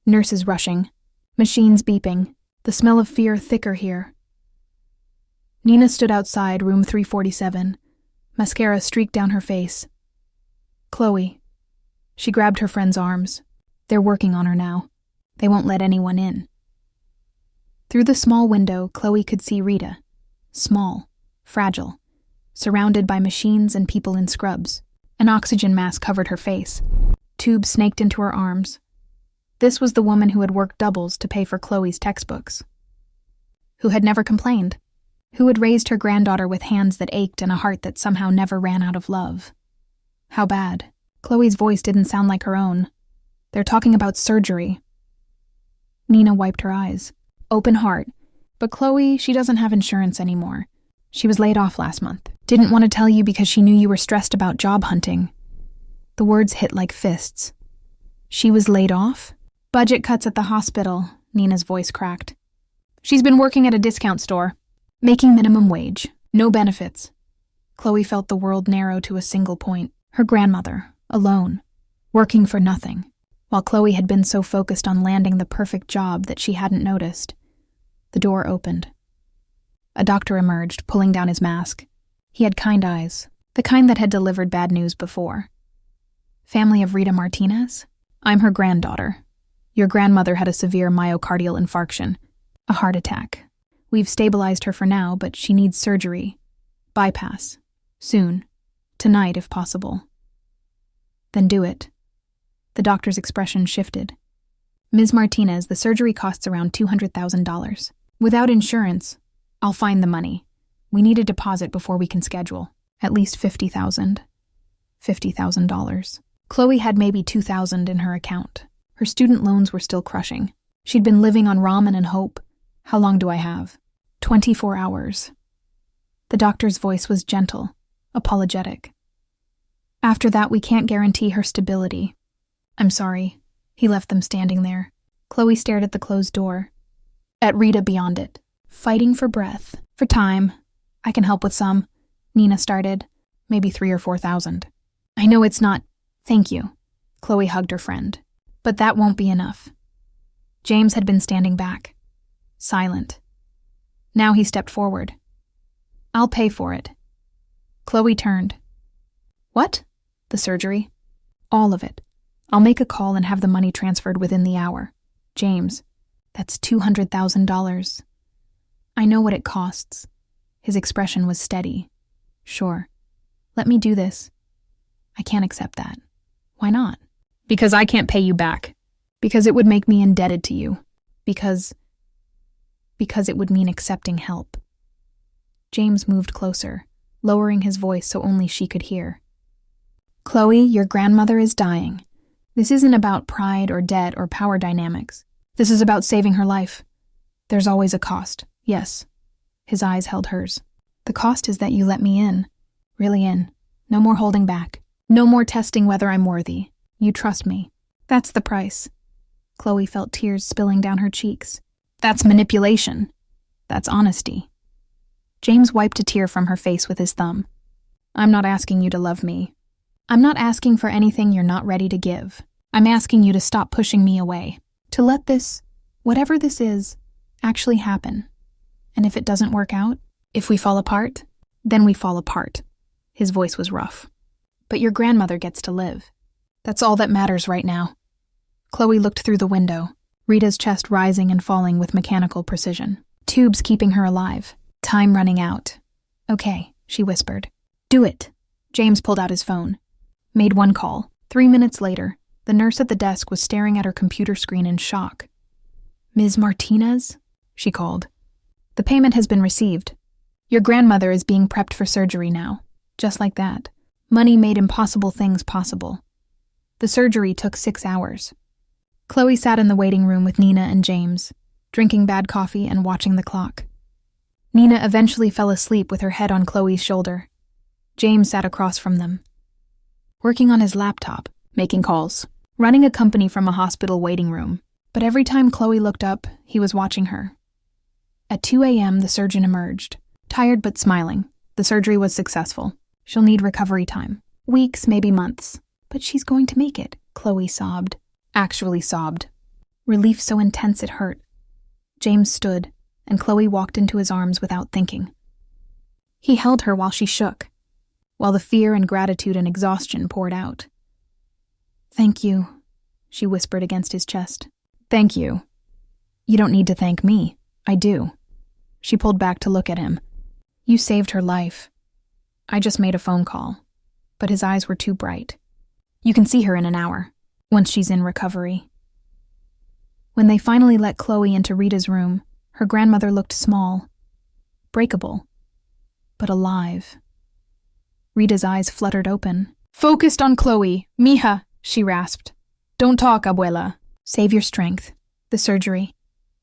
Nurses rushing, Machines beeping, the smell of fear thicker here. Nina stood outside room 347. Mascara streaked down her face. Chloe. She grabbed her friend's arms. They're working on her now. They won't let anyone in. Through the small window, Chloe could see Rita. Small, fragile, surrounded by machines and people in scrubs. An oxygen mask covered her face. Tubes snaked into her arms. This was the woman who had worked doubles to pay for Chloe's textbooks. Who had never complained. Who had raised her granddaughter with hands that ached and a heart that somehow never ran out of love. How bad? Chloe's voice didn't sound like her own. They're talking about surgery. Nina wiped her eyes. Open heart. But Chloe, she doesn't have insurance anymore. She was laid off last month. Didn't want to tell you because she knew you were stressed about job hunting. The words hit like fists. She was laid off? Budget cuts at the hospital, Nina's voice cracked. She's been working at a discount store, making minimum wage, no benefits. Chloe felt the world narrow to a single point. Her grandmother, alone, working for nothing, while Chloe had been so focused on landing the perfect job that she hadn't noticed. The door opened. A doctor emerged, pulling down his mask. He had kind eyes, the kind that had delivered bad news before. Family of Rita Martinez? I'm her granddaughter. Your grandmother had a severe myocardial infarction, a heart attack. We've stabilized her for now, but she needs surgery. Bypass. Soon. Tonight, if possible. Then do it. The doctor's expression shifted. Ms. Martinez, the surgery costs around $200,000. Without insurance, I'll find the money. We need a deposit before we can schedule. At least $50,000. $50,000. Chloe had maybe $2,000 in her account. Her student loans were still crushing. She'd been living on ramen and hope. How long do I have? 24 hours. The doctor's voice was gentle, apologetic. After that, we can't guarantee her stability. I'm sorry. He left them standing there. Chloe stared at the closed door. At Rita beyond it. Fighting for breath. For time. I can help with some. Nina started. Maybe 3,000 or 4,000. I know it's not. Thank you. Chloe hugged her friend. But that won't be enough. James had been standing back. Silent. Now he stepped forward. I'll pay for it. Chloe turned. What? The surgery? All of it. I'll make a call and have the money transferred within the hour. James, that's $200,000. I know what it costs. His expression was steady. Sure. Let me do this. I can't accept that. Why not? Because I can't pay you back. Because it would make me indebted to you. Because it would mean accepting help. James moved closer, lowering his voice so only she could hear. Chloe, your grandmother is dying. This isn't about pride or debt or power dynamics. This is about saving her life. There's always a cost, yes. His eyes held hers. The cost is that you let me in. Really in. No more holding back. No more testing whether I'm worthy. You trust me. That's the price. Chloe felt tears spilling down her cheeks. That's manipulation. That's honesty. James wiped a tear from her face with his thumb. I'm not asking you to love me. I'm not asking for anything you're not ready to give. I'm asking you to stop pushing me away. To let this, whatever this is, actually happen. And if it doesn't work out, if we fall apart, then we fall apart. His voice was rough. But your grandmother gets to live. That's all that matters right now. Chloe looked through the window, Rita's chest rising and falling with mechanical precision. Tubes keeping her alive. Time running out. Okay, she whispered. Do it. James pulled out his phone. Made one call. 3 minutes later, the nurse at the desk was staring at her computer screen in shock. Ms. Martinez? She called. The payment has been received. Your grandmother is being prepped for surgery now. Just like that. Money made impossible things possible. The surgery took 6 hours. Chloe sat in the waiting room with Nina and James, drinking bad coffee and watching the clock. Nina eventually fell asleep with her head on Chloe's shoulder. James sat across from them, working on his laptop, making calls, running a company from a hospital waiting room. But every time Chloe looked up, he was watching her. At 2 a.m., the surgeon emerged, tired but smiling. The surgery was successful. She'll need recovery time. Weeks, maybe months. But she's going to make it, Chloe sobbed. Actually sobbed. Relief so intense it hurt. James stood, and Chloe walked into his arms without thinking. He held her while she shook, while the fear and gratitude and exhaustion poured out. "Thank you," she whispered against his chest. "Thank you. You don't need to thank me. I do." She pulled back to look at him. "You saved her life. I just made a phone call." But his eyes were too bright. "You can see her in an hour, once she's in recovery." When they finally let Chloe into Rita's room, her grandmother looked small, breakable, but alive. Rita's eyes fluttered open. "Focused on Chloe. Mija," she rasped. "Don't talk, abuela." "Save your strength. The surgery."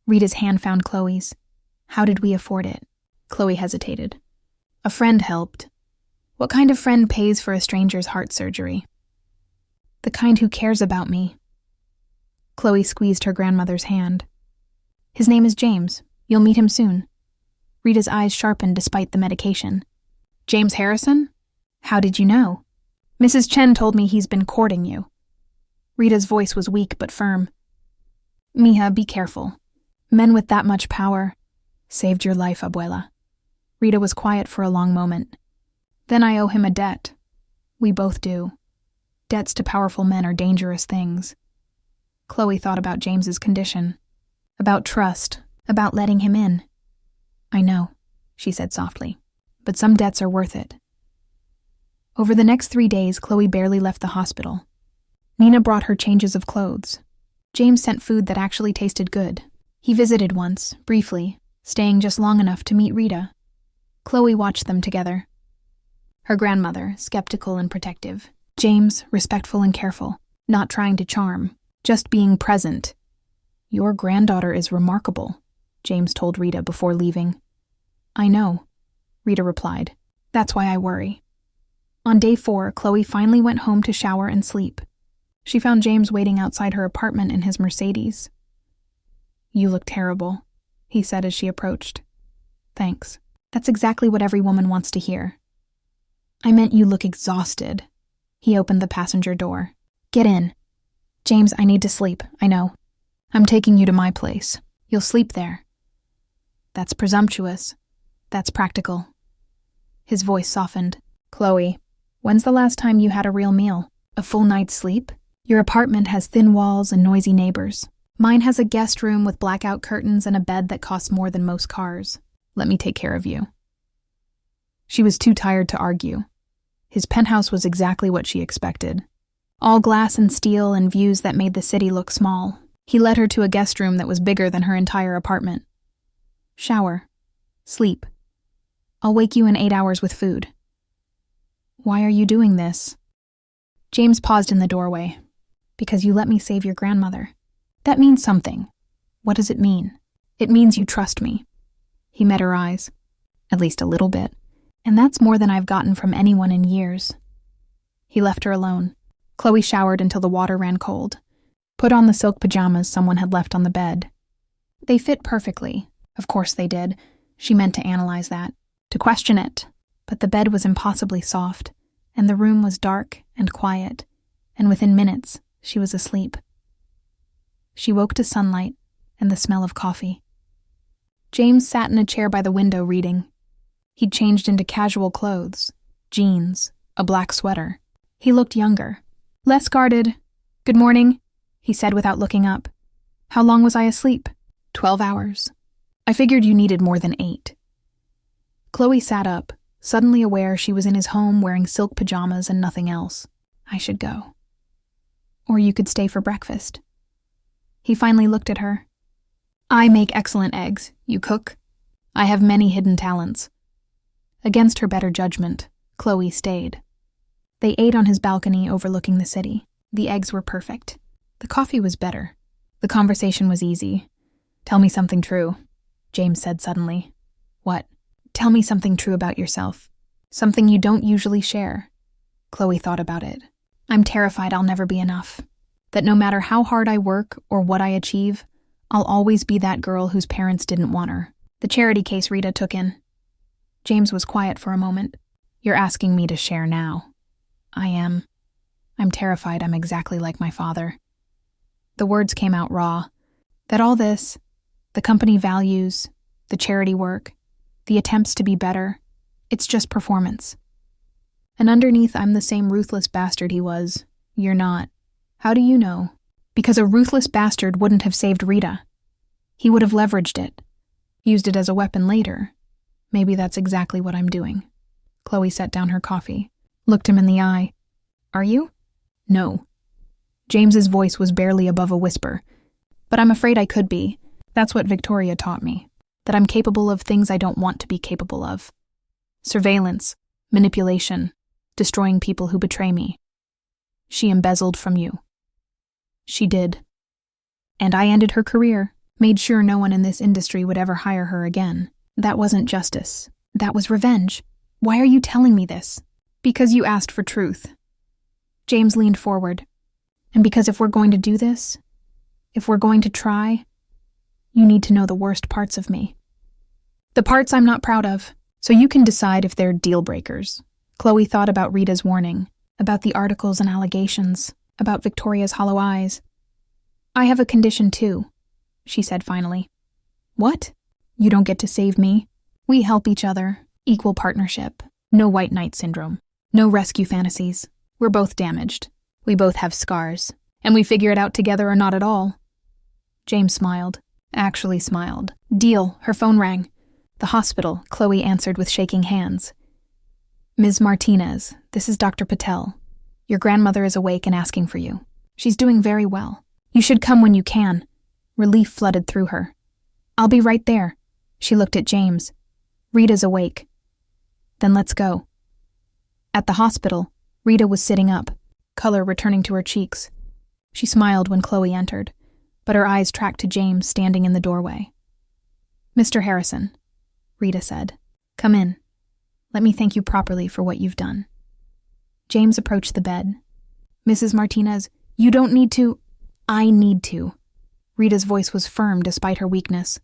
Rita's hand found Chloe's. "How did we afford it?" Chloe hesitated. "A friend helped." "What kind of friend pays for a stranger's heart surgery?" "The kind who cares about me." Chloe squeezed her grandmother's hand. "His name is James. You'll meet him soon." Rita's eyes sharpened despite the medication. "James Harrison? How did you know?" "Mrs. Chen told me he's been courting you." Rita's voice was weak but firm. "Mija, be careful. Men with that much power saved your life, abuela." Rita was quiet for a long moment. "Then I owe him a debt. We both do. Debts to powerful men are dangerous things." Chloe thought about James's condition, about trust, about letting him in. "I know," she said softly, "but some debts are worth it." Over the next 3 days, Chloe barely left the hospital. Nina brought her changes of clothes. James sent food that actually tasted good. He visited once, briefly, staying just long enough to meet Rita. Chloe watched them together. Her grandmother, skeptical and protective. James, respectful and careful, not trying to charm, just being present. "Your granddaughter is remarkable," James told Rita before leaving. "I know," Rita replied. "That's why I worry." On day 4, Chloe finally went home to shower and sleep. She found James waiting outside her apartment in his Mercedes. "You look terrible," he said as she approached. "Thanks. That's exactly what every woman wants to hear." "I meant you look exhausted." He opened the passenger door. "Get in." "James, I need to sleep, I know. I'm taking you to my place. You'll sleep there." "That's presumptuous. That's practical." His voice softened. "Chloe, when's the last time you had a real meal? A full night's sleep? Your apartment has thin walls and noisy neighbors. Mine has a guest room with blackout curtains and a bed that costs more than most cars. Let me take care of you." She was too tired to argue. His penthouse was exactly what she expected. All glass and steel and views that made the city look small. He led her to a guest room that was bigger than her entire apartment. "Shower. Sleep. I'll wake you in 8 hours with food." "Why are you doing this?" James paused in the doorway. "Because you let me save your grandmother. That means something." "What does it mean?" "It means you trust me." He met her eyes. "At least a little bit. And that's more than I've gotten from anyone in years." He left her alone. Chloe showered until the water ran cold, put on the silk pajamas someone had left on the bed. They fit perfectly. Of course they did. She meant to analyze that, to question it. But the bed was impossibly soft, and the room was dark and quiet, and within minutes, she was asleep. She woke to sunlight and the smell of coffee. James sat in a chair by the window reading. He'd changed into casual clothes, jeans, a black sweater. He looked younger, less guarded. "Good morning," he said without looking up. "How long was I asleep?" 12 hours. "I figured you needed more than 8. Chloe sat up, suddenly aware she was in his home wearing silk pajamas and nothing else. "I should go. Or you could stay for breakfast." He finally looked at her. "I make excellent eggs. You cook? I have many hidden talents." Against her better judgment, Chloe stayed. They ate on his balcony overlooking the city. The eggs were perfect. The coffee was better. The conversation was easy. "Tell me something true," James said suddenly. "What?" "Tell me something true about yourself. Something you don't usually share." Chloe thought about it. "I'm terrified I'll never be enough. That no matter how hard I work or what I achieve, I'll always be that girl whose parents didn't want her." The charity case Rita took in. James was quiet for a moment. "You're asking me to share now." "I am. I'm terrified I'm exactly like my father." The words came out raw. That all this, The company values, the charity work, the attempts to be better. It's just performance. And underneath, I'm the same ruthless bastard he was. You're not. How do you know? Because a ruthless bastard wouldn't have saved Rita. He would have leveraged it, used it as a weapon later. Maybe that's exactly what I'm doing. Chloe set down her coffee, looked him in the eye. Are you? No. James's voice was barely above a whisper. But I'm afraid I could be. That's what Victoria taught me. That I'm capable of things I don't want to be capable of. Surveillance, manipulation, destroying people who betray me. She embezzled from you. She did. And I ended her career, made sure no one in this industry would ever hire her again. That wasn't justice. That was revenge. Why are you telling me this? Because you asked for truth. James leaned forward. And because if we're going to do this, if we're going to try, you need to know the worst parts of me. The parts I'm not proud of, so you can decide if they're deal breakers. Chloe thought about Rita's warning, about the articles and allegations, about Victoria's hollow eyes. I have a condition too, she said finally. What? You don't get to save me. We help each other. Equal partnership. No white knight syndrome. No rescue fantasies. We're both damaged. We both have scars. And we figure it out together or not at all. James smiled. Actually smiled. Deal. Her phone rang. The hospital, Chloe answered with shaking hands. Ms. Martinez, this is Dr. Patel. Your grandmother is awake and asking for you. She's doing very well. You should come when you can. Relief flooded through her. I'll be right there. She looked at James. Rita's awake. Then let's go. At the hospital, Rita was sitting up, color returning to her cheeks. She smiled when Chloe entered, but her eyes tracked to James standing in the doorway. Mr. Harrison, Rita said, come in. Let me thank you properly for what you've done. James approached the bed. Mrs. Martinez, you don't need to. I need to. Rita's voice was firm despite her weakness.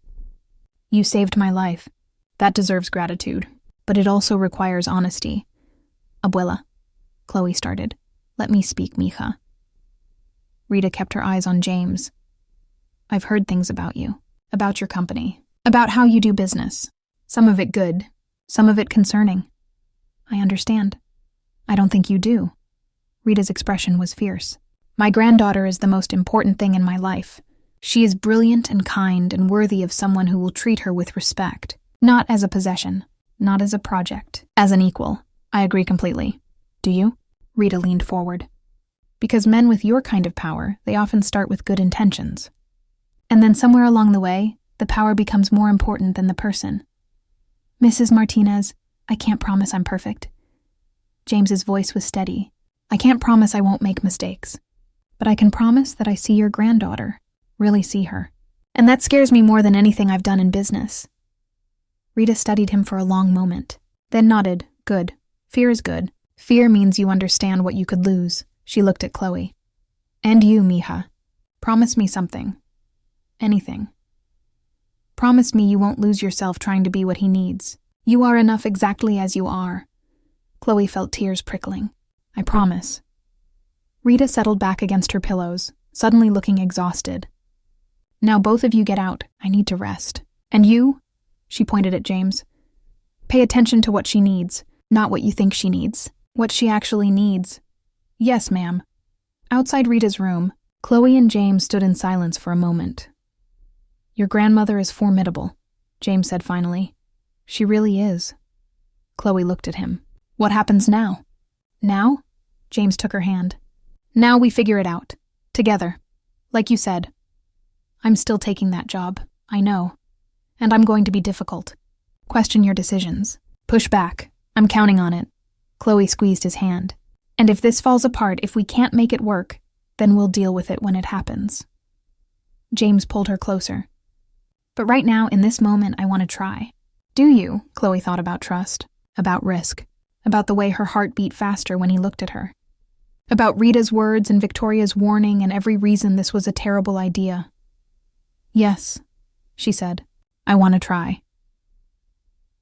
You saved my life. That deserves gratitude, but it also requires honesty. Abuela, Chloe started. Let me speak, mija. Rita kept her eyes on James. I've heard things about you, about your company, about how you do business. Some of it good, some of it concerning. I understand. I don't think you do. Rita's expression was fierce. My granddaughter is the most important thing in my life. She is brilliant and kind and worthy of someone who will treat her with respect. Not as a possession, not as a project, as an equal. I agree completely. Do you? Rita leaned forward. Because men with your kind of power, they often start with good intentions. And then somewhere along the way, the power becomes more important than the person. Mrs. Martinez, I can't promise I'm perfect. James's voice was steady. I can't promise I won't make mistakes. But I can promise that I see your granddaughter, really see her. And that scares me more than anything I've done in business. Rita studied him for a long moment, then nodded. Good. Fear is good. Fear means you understand what you could lose. She looked at Chloe. And you, mija. Promise me something. Anything. Promise me you won't lose yourself trying to be what he needs. You are enough exactly as you are. Chloe felt tears prickling. I promise. Rita settled back against her pillows, suddenly looking exhausted. Now both of you get out. I need to rest. And you? She pointed at James. Pay attention to what she needs, not what you think she needs. What she actually needs. Yes, ma'am. Outside Rita's room, Chloe and James stood in silence for a moment. Your grandmother is formidable, James said finally. She really is. Chloe looked at him. What happens now? Now? James took her hand. Now we figure it out. Together. Like you said. I'm still taking that job. I know. And I'm going to be difficult. Question your decisions. Push back. I'm counting on it. Chloe squeezed his hand. And if this falls apart, if we can't make it work, then we'll deal with it when it happens. James pulled her closer. But right now, in this moment, I want to try. Do you? Chloe thought about trust, about risk, about the way her heart beat faster when he looked at her, about Rita's words and Victoria's warning and every reason this was a terrible idea. Yes, she said. I want to try.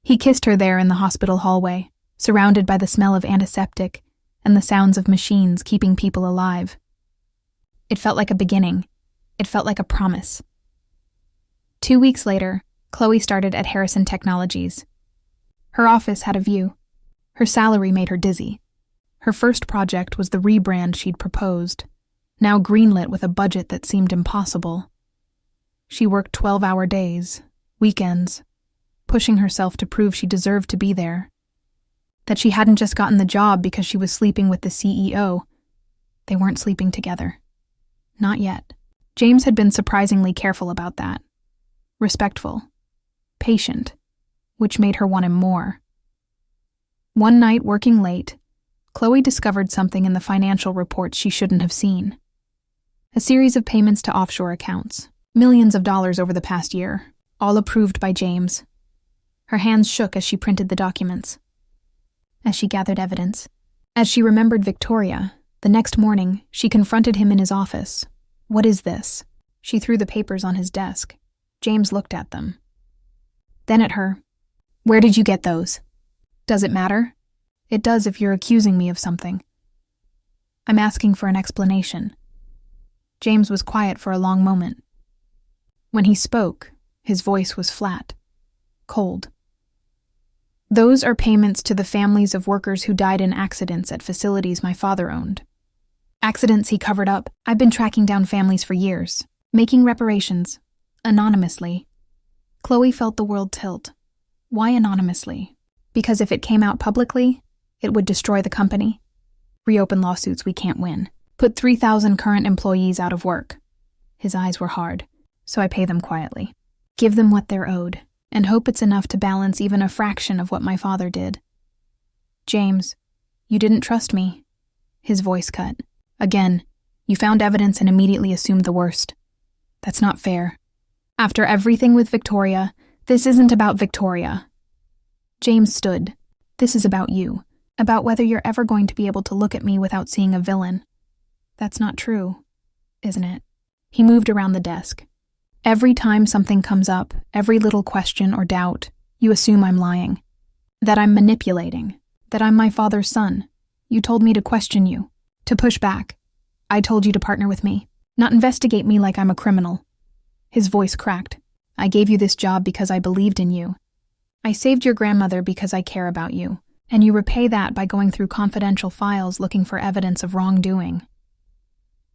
He kissed her there in the hospital hallway, surrounded by the smell of antiseptic and the sounds of machines keeping people alive. It felt like a beginning. It felt like a promise. 2 weeks later, Chloe started at Harrison Technologies. Her office had a view. Her salary made her dizzy. Her first project was the rebrand she'd proposed, now greenlit with a budget that seemed impossible. She worked 12-hour days, weekends, pushing herself to prove she deserved to be there. That she hadn't just gotten the job because she was sleeping with the CEO. They weren't sleeping together. Not yet. James had been surprisingly careful about that. Respectful. Patient. Which made her want him more. One night, working late, Chloe discovered something in the financial reports she shouldn't have seen. A series of payments to offshore accounts. Millions of dollars over the past year, all approved by James. Her hands shook as she printed the documents. As she gathered evidence. As she remembered Victoria, the next morning, she confronted him in his office. "What is this?" She threw the papers on his desk. James looked at them. Then at her. "Where did you get those?" "Does it matter?" "It does if you're accusing me of something." "I'm asking for an explanation." James was quiet for a long moment. When he spoke, his voice was flat, cold. "Those are payments to the families of workers who died in accidents at facilities my father owned. Accidents he covered up. I've been tracking down families for years, making reparations, anonymously." Chloe felt the world tilt. Why anonymously? Because if it came out publicly, it would destroy the company. Reopen lawsuits we can't win. Put 3,000 current employees out of work. His eyes were hard, so I pay them quietly. Give them what they're owed, and hope it's enough to balance even a fraction of what my father did. "James, you didn't trust me." His voice cut. "Again, you found evidence and immediately assumed the worst. That's not fair. After everything with Victoria, this isn't about Victoria." James stood. "This is about you, about whether you're ever going to be able to look at me without seeing a villain. That's not true, isn't it?" He moved around the desk. "Every time something comes up, every little question or doubt, you assume I'm lying. That I'm manipulating. That I'm my father's son. You told me to question you, to push back. I told you to partner with me, not investigate me like I'm a criminal." His voice cracked. "I gave you this job because I believed in you. I saved your grandmother because I care about you, and you repay that by going through confidential files looking for evidence of wrongdoing."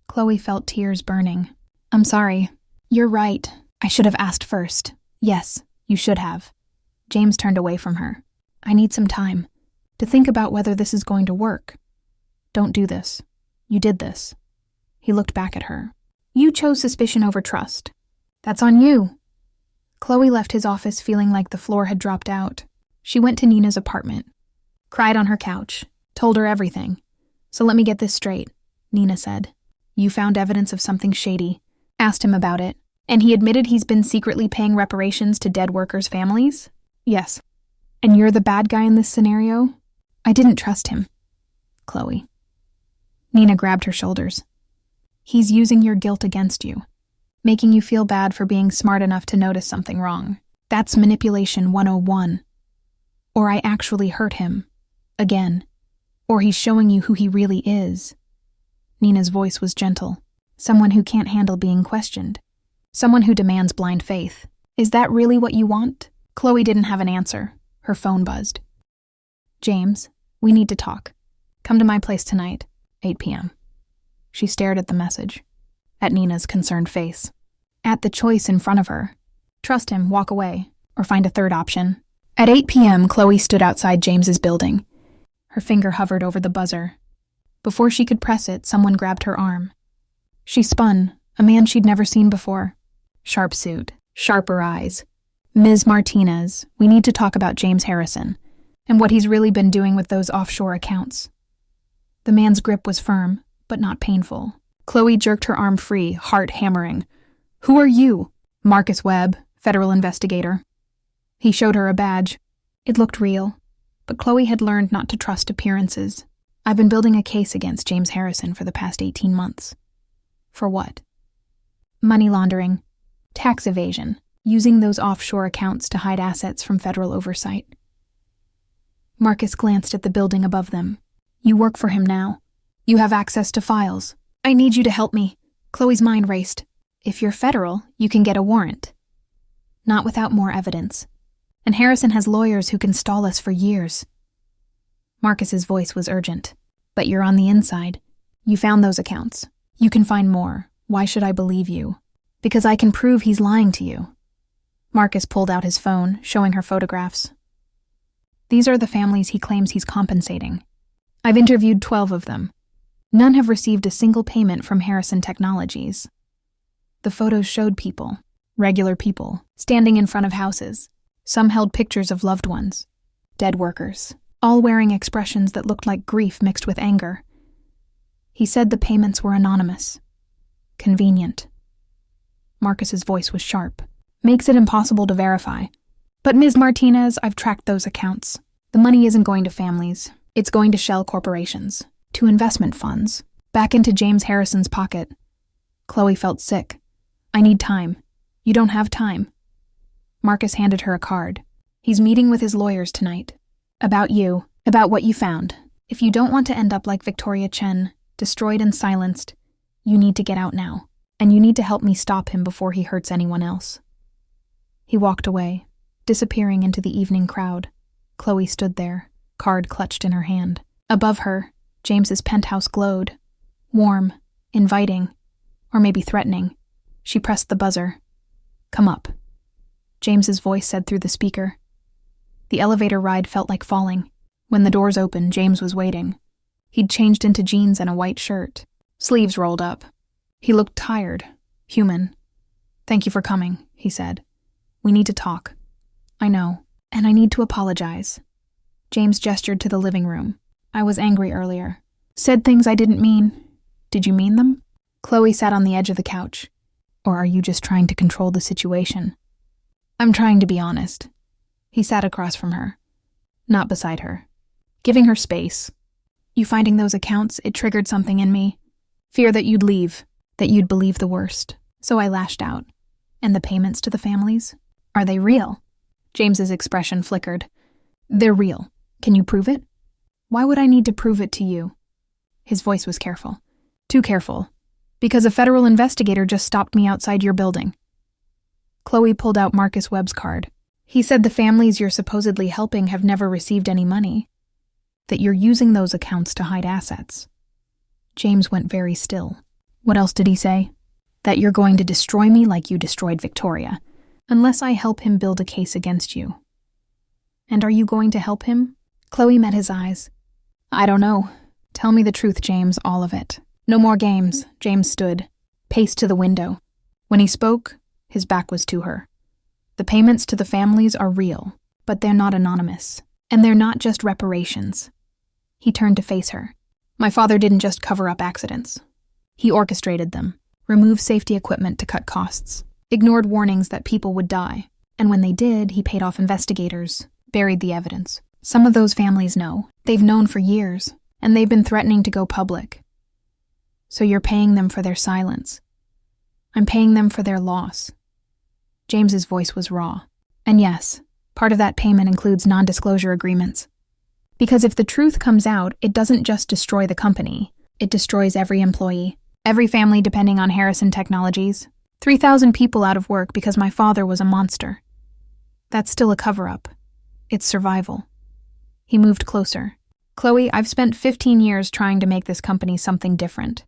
Chloe felt tears burning. "I'm sorry. You're right. I should have asked first. Yes, you should have." James turned away from her. "I need some time to think about whether this is going to work. Don't do this. You did this." He looked back at her. "You chose suspicion over trust. That's on you." Chloe left his office feeling like the floor had dropped out. She went to Nina's apartment, cried on her couch, told her everything. "So let me get this straight," Nina said. "You found evidence of something shady, asked him about it, and he admitted he's been secretly paying reparations to dead workers' families?" "Yes." "And you're the bad guy in this scenario?" "I didn't trust him." "Chloe." Nina grabbed her shoulders. "He's using your guilt against you, making you feel bad for being smart enough to notice something wrong. That's manipulation 101. Or I actually hurt him. Again. Or he's showing you who he really is." Nina's voice was gentle. "Someone who can't handle being questioned. Someone who demands blind faith. Is that really what you want?" Chloe didn't have an answer. Her phone buzzed. "James, we need to talk. Come to my place tonight, 8 p.m. She stared at the message, at Nina's concerned face, at the choice in front of her. Trust him, walk away, or find a third option. At 8 p.m., Chloe stood outside James's building. Her finger hovered over the buzzer. Before she could press it, someone grabbed her arm. She spun, a man she'd never seen before. Sharp suit, sharper eyes. "Ms. Martinez, we need to talk about James Harrison, and what he's really been doing with those offshore accounts." The man's grip was firm, but not painful. Chloe jerked her arm free, heart hammering. "Who are you?" "Marcus Webb, federal investigator." He showed her a badge. It looked real, but Chloe had learned not to trust appearances. "I've been building a case against James Harrison for the past 18 months. For what?" "Money laundering, tax evasion, using those offshore accounts to hide assets from federal oversight." Marcus glanced at the building above them. "You work for him now. You have access to files. I need you to help me." Chloe's mind raced. "If you're federal, you can get a warrant." Not without more evidence. And Harrison has lawyers who can stall us for years. Marcus's voice was urgent. But you're on the inside. You found those accounts. You can find more. Why should I believe you? Because I can prove he's lying to you. Marcus pulled out his phone, showing her photographs. These are the families he claims he's compensating. I've interviewed 12 of them. None have received a single payment from Harrison Technologies. The photos showed people, regular people, standing in front of houses. Some held pictures of loved ones, dead workers, all wearing expressions that looked like grief mixed with anger. He said the payments were anonymous. Convenient. Marcus's voice was sharp. Makes it impossible to verify. But Ms. Martinez, I've tracked those accounts. The money isn't going to families. It's going to shell corporations, to investment funds, back into James Harrison's pocket. Chloe felt sick. I need time. You don't have time. Marcus handed her a card. He's meeting with his lawyers tonight. About you, about what you found. If you don't want to end up like Victoria Chen, destroyed and silenced, you need to get out now. And you need to help me stop him before he hurts anyone else. He walked away, disappearing into the evening crowd. Chloe stood there, card clutched in her hand. Above her, James's penthouse glowed. Warm, inviting, or maybe threatening. She pressed the buzzer. Come up. James's voice said through the speaker. The elevator ride felt like falling. When the doors opened, James was waiting. He'd changed into jeans and a white shirt, sleeves rolled up. He looked tired, human. Thank you for coming, he said. We need to talk. I know, and I need to apologize. James gestured to the living room. I was angry earlier. Said things I didn't mean. Did you mean them? Chloe sat on the edge of the couch. Or are you just trying to control the situation? I'm trying to be honest. He sat across from her, not beside her, giving her space. You finding those accounts, it triggered something in me. Fear that you'd leave, that you'd believe the worst. So I lashed out. And the payments to the families? Are they real? James's expression flickered. They're real. Can you prove it? Why would I need to prove it to you? His voice was careful. Too careful. Because a federal investigator just stopped me outside your building. Chloe pulled out Marcus Webb's card. He said the families you're supposedly helping have never received any money. That you're using those accounts to hide assets. James went very still. What else did he say? That you're going to destroy me like you destroyed Victoria, unless I help him build a case against you. And are you going to help him? Chloe met his eyes. I don't know. Tell me the truth, James, all of it. No more games. James stood, paced to the window. When he spoke, his back was to her. The payments to the families are real, but they're not anonymous. And they're not just reparations. He turned to face her. My father didn't just cover up accidents. He orchestrated them, removed safety equipment to cut costs, ignored warnings that people would die. And when they did, he paid off investigators, buried the evidence. Some of those families know. They've known for years, and they've been threatening to go public. So you're paying them for their silence. I'm paying them for their loss. James's voice was raw. And yes, part of that payment includes non-disclosure agreements. Because if the truth comes out, it doesn't just destroy the company. It destroys every employee, every family depending on Harrison Technologies. 3,000 people out of work because my father was a monster. That's still a cover-up. It's survival. He moved closer. Chloe, I've spent 15 years trying to make this company something different.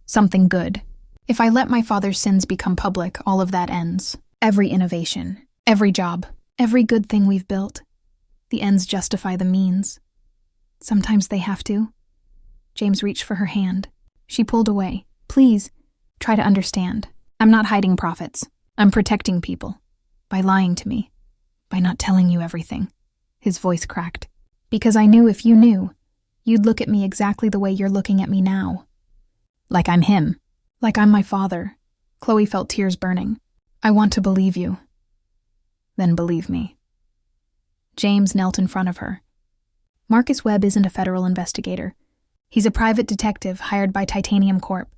Something good. If I let my father's sins become public, all of that ends. Every innovation, every job, every good thing we've built. The ends justify the means. Sometimes they have to. James reached for her hand. She pulled away. Please, try to understand. I'm not hiding profits. I'm protecting people. By lying to me. By not telling you everything. His voice cracked. Because I knew if you knew, you'd look at me exactly the way you're looking at me now. Like I'm him. Like I'm my father. Chloe felt tears burning. I want to believe you. Then believe me. James knelt in front of her. Marcus Webb isn't a federal investigator. He's a private detective hired by Titanium Corp.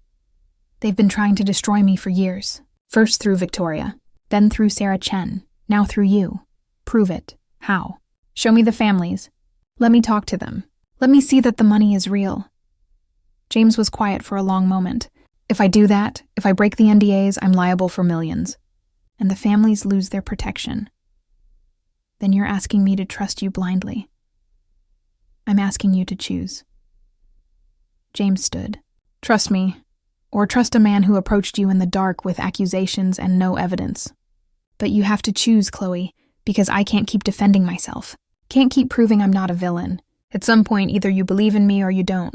They've been trying to destroy me for years. First through Victoria, then through Sarah Chen, now through you. Prove it. How? Show me the families. Let me talk to them. Let me see that the money is real. James was quiet for a long moment. If I do that, if I break the NDAs, I'm liable for millions. and the families lose their protection. Then you're asking me to trust you blindly. I'm asking you to choose. James stood. Trust me, or trust a man who approached you in the dark with accusations and no evidence. But you have to choose, Chloe, because I can't keep defending myself. Can't keep proving I'm not a villain. At some point, either you believe in me or you don't.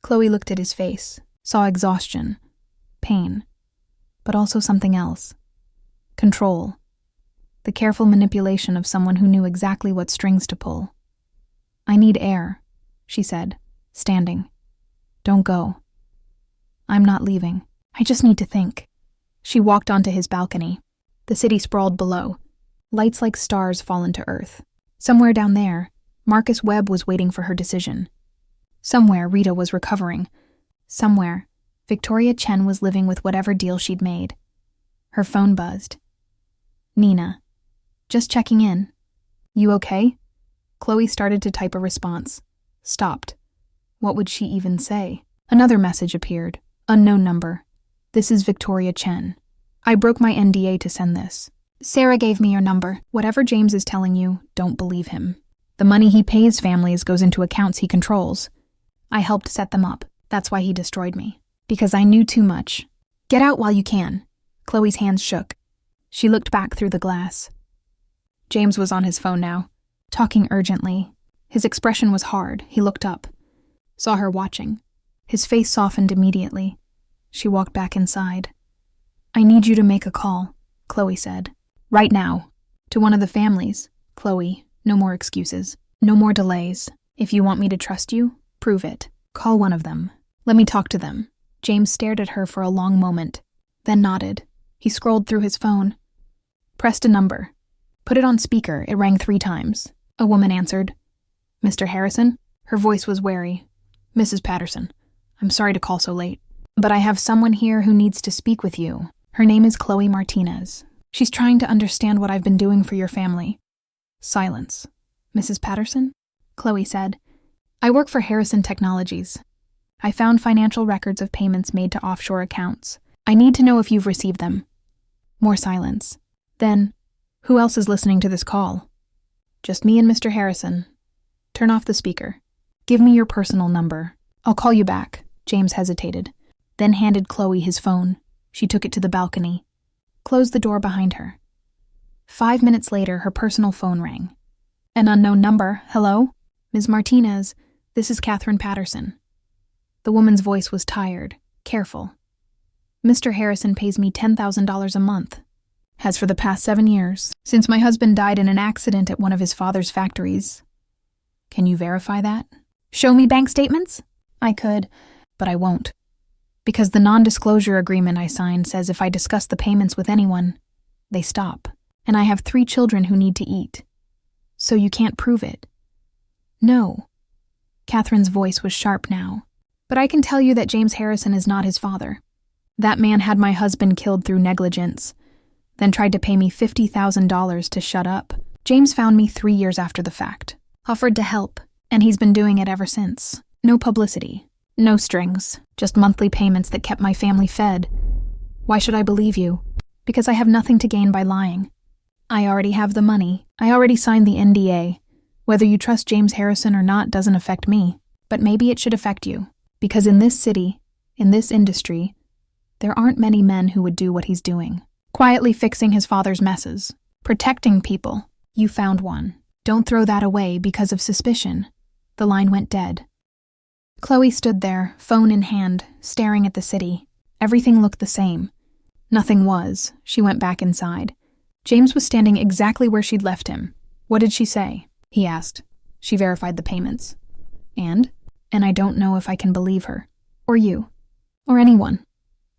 Chloe looked at his face, saw exhaustion, pain, but also something else. Control. The careful manipulation of someone who knew exactly what strings to pull. I need air, she said, standing. Don't go. I'm not leaving. I just need to think. She walked onto his balcony. The city sprawled below. Lights like stars fallen to earth. Somewhere down there, Marcus Webb was waiting for her decision. Somewhere, Rita was recovering. Somewhere, Victoria Chen was living with whatever deal she'd made. Her phone buzzed. Nina. Just checking in. You okay? Chloe started to type a response. Stopped. What would she even say? Another message appeared. Unknown number. This is Victoria Chen. I broke my NDA to send this. Sarah gave me your number. Whatever James is telling you, don't believe him. The money he pays families goes into accounts he controls. I helped set them up. That's why he destroyed me. Because I knew too much. Get out while you can. Chloe's hands shook. She looked back through the glass. James was on his phone now, talking urgently. His expression was hard. He looked up. Saw her watching. His face softened immediately. She walked back inside. I need you to make a call, Chloe said. Right now. To one of the families. Chloe, no more excuses. No more delays. If you want me to trust you, prove it. Call one of them. Let me talk to them. James stared at her for a long moment, then nodded. He scrolled through his phone. Pressed a number. Put it on speaker. It rang 3 times. A woman answered. Mr. Harrison? Her voice was wary. Mrs. Patterson. I'm sorry to call so late, but I have someone here who needs to speak with you. Her name is Chloe Martinez. She's trying to understand what I've been doing for your family. Silence. Mrs. Patterson? Chloe said. I work for Harrison Technologies. I found financial records of payments made to offshore accounts. I need to know if you've received them. More silence. Then, who else is listening to this call? Just me and Mr. Harrison. Turn off the speaker. Give me your personal number. I'll call you back. James hesitated, then handed Chloe his phone. She took it to the balcony. Closed the door behind her. 5 minutes later, her personal phone rang. An unknown number. Hello? Ms. Martinez, this is Catherine Patterson. The woman's voice was tired, careful. Mr. Harrison pays me $10,000 a month. Has for the past 7 years, since my husband died in an accident at one of his father's factories. Can you verify that? Show me bank statements? I could, but I won't. Because the non-disclosure agreement I signed says if I discuss the payments with anyone, they stop. And I have 3 children who need to eat. So you can't prove it. No. Catherine's voice was sharp now. But I can tell you that James Harrison is not his father. That man had my husband killed through negligence, then tried to pay me $50,000 to shut up. James found me 3 years after the fact. Offered to help, and he's been doing it ever since. No publicity. No strings, just monthly payments that kept my family fed. Why should I believe you? Because I have nothing to gain by lying. I already have the money. I already signed the NDA. Whether you trust James Harrison or not doesn't affect me. But maybe it should affect you. Because in this city, in this industry, there aren't many men who would do what he's doing. Quietly fixing his father's messes. Protecting people. You found one. Don't throw that away because of suspicion. The line went dead. Chloe stood there, phone in hand, staring at the city. Everything looked the same. Nothing was. She went back inside. James was standing exactly where she'd left him. What did she say? He asked. She verified the payments. And I don't know if I can believe her. Or you. Or anyone.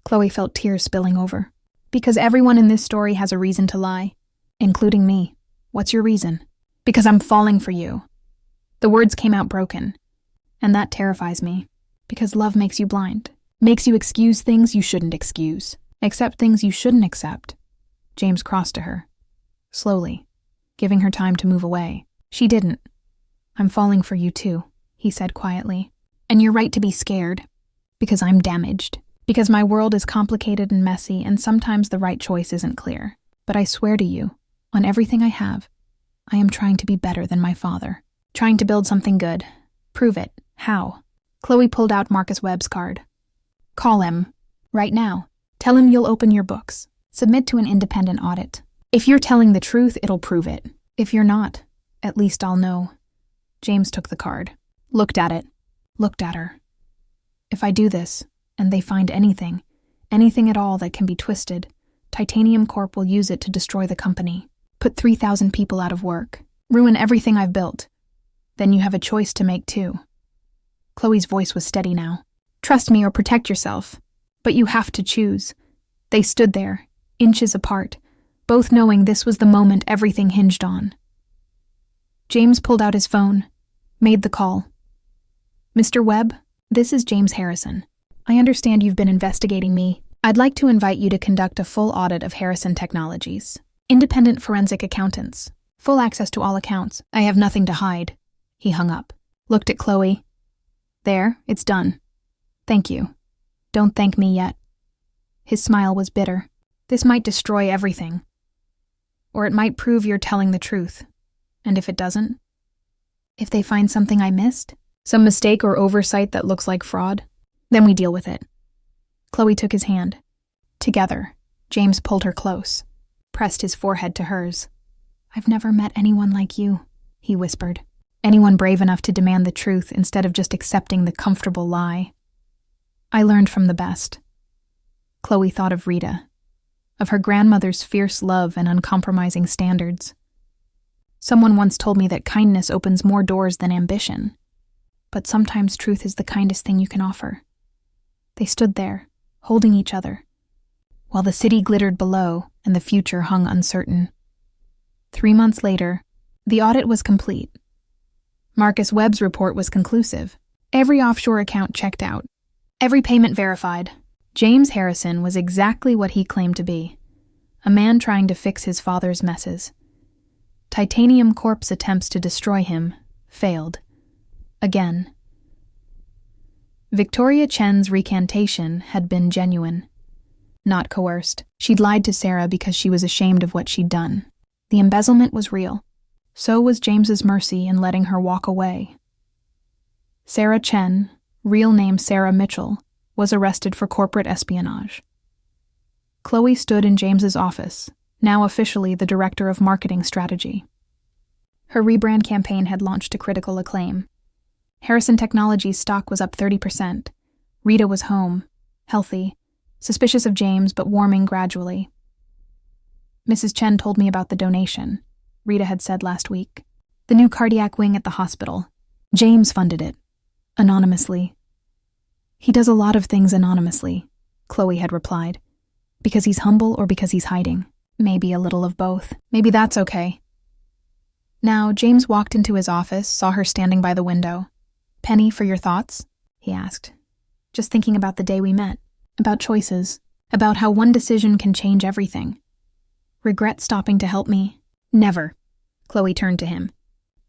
Chloe felt tears spilling over. Because everyone in this story has a reason to lie. Including me. What's your reason? Because I'm falling for you. The words came out broken. And that terrifies me. Because love makes you blind. Makes you excuse things you shouldn't excuse. Accept things you shouldn't accept. James crossed to her. Slowly. Giving her time to move away. She didn't. I'm falling for you too, he said quietly. And you're right to be scared. Because I'm damaged. Because my world is complicated and messy and sometimes the right choice isn't clear. But I swear to you, on everything I have, I am trying to be better than my father. Trying to build something good. Prove it. How? Chloe pulled out Marcus Webb's card. Call him. Right now. Tell him you'll open your books. Submit to an independent audit. If you're telling the truth, it'll prove it. If you're not, at least I'll know. James took the card. Looked at it. Looked at her. If I do this, and they find anything at all that can be twisted, Titanium Corp will use it to destroy the company. Put 3,000 people out of work. Ruin everything I've built. Then you have a choice to make too. Chloe's voice was steady now. Trust me or protect yourself. But you have to choose. They stood there, inches apart, both knowing this was the moment everything hinged on. James pulled out his phone, made the call. Mr. Webb, this is James Harrison. I understand you've been investigating me. I'd like to invite you to conduct a full audit of Harrison Technologies. Independent forensic accountants. Full access to all accounts. I have nothing to hide. He hung up. Looked at Chloe. There, it's done. Thank you. Don't thank me yet. His smile was bitter. This might destroy everything. Or it might prove you're telling the truth. And if it doesn't? If they find something I missed? Some mistake or oversight that looks like fraud? Then we deal with it. Chloe took his hand. Together, James pulled her close, pressed his forehead to hers. I've never met anyone like you, he whispered. Anyone brave enough to demand the truth instead of just accepting the comfortable lie. I learned from the best. Chloe thought of Rita, of her grandmother's fierce love and uncompromising standards. Someone once told me that kindness opens more doors than ambition, but sometimes truth is the kindest thing you can offer. They stood there, holding each other, while the city glittered below and the future hung uncertain. 3 months later, the audit was complete. Marcus Webb's report was conclusive. Every offshore account checked out. Every payment verified. James Harrison was exactly what he claimed to be, a man trying to fix his father's messes. Titanium Corp's attempts to destroy him failed. Again. Victoria Chen's recantation had been genuine, not coerced. She'd lied to Sarah because she was ashamed of what she'd done. The embezzlement was real. So was James's mercy in letting her walk away. Sarah Chen, real name Sarah Mitchell, was arrested for corporate espionage. Chloe stood in James's office, now officially the director of marketing strategy. Her rebrand campaign had launched to critical acclaim. Harrison Technologies' stock was up 30%. Rita was home, healthy, suspicious of James but warming gradually. Mrs. Chen told me about the donation, Rita had said last week. The new cardiac wing at the hospital. James funded it. Anonymously. He does a lot of things anonymously, Chloe had replied. Because he's humble or because he's hiding? Maybe a little of both. Maybe that's okay. Now, James walked into his office, saw her standing by the window. Penny, for your thoughts? He asked. Just thinking about the day we met. About choices. About how one decision can change everything. Regret stopping to help me? Never. Chloe turned to him.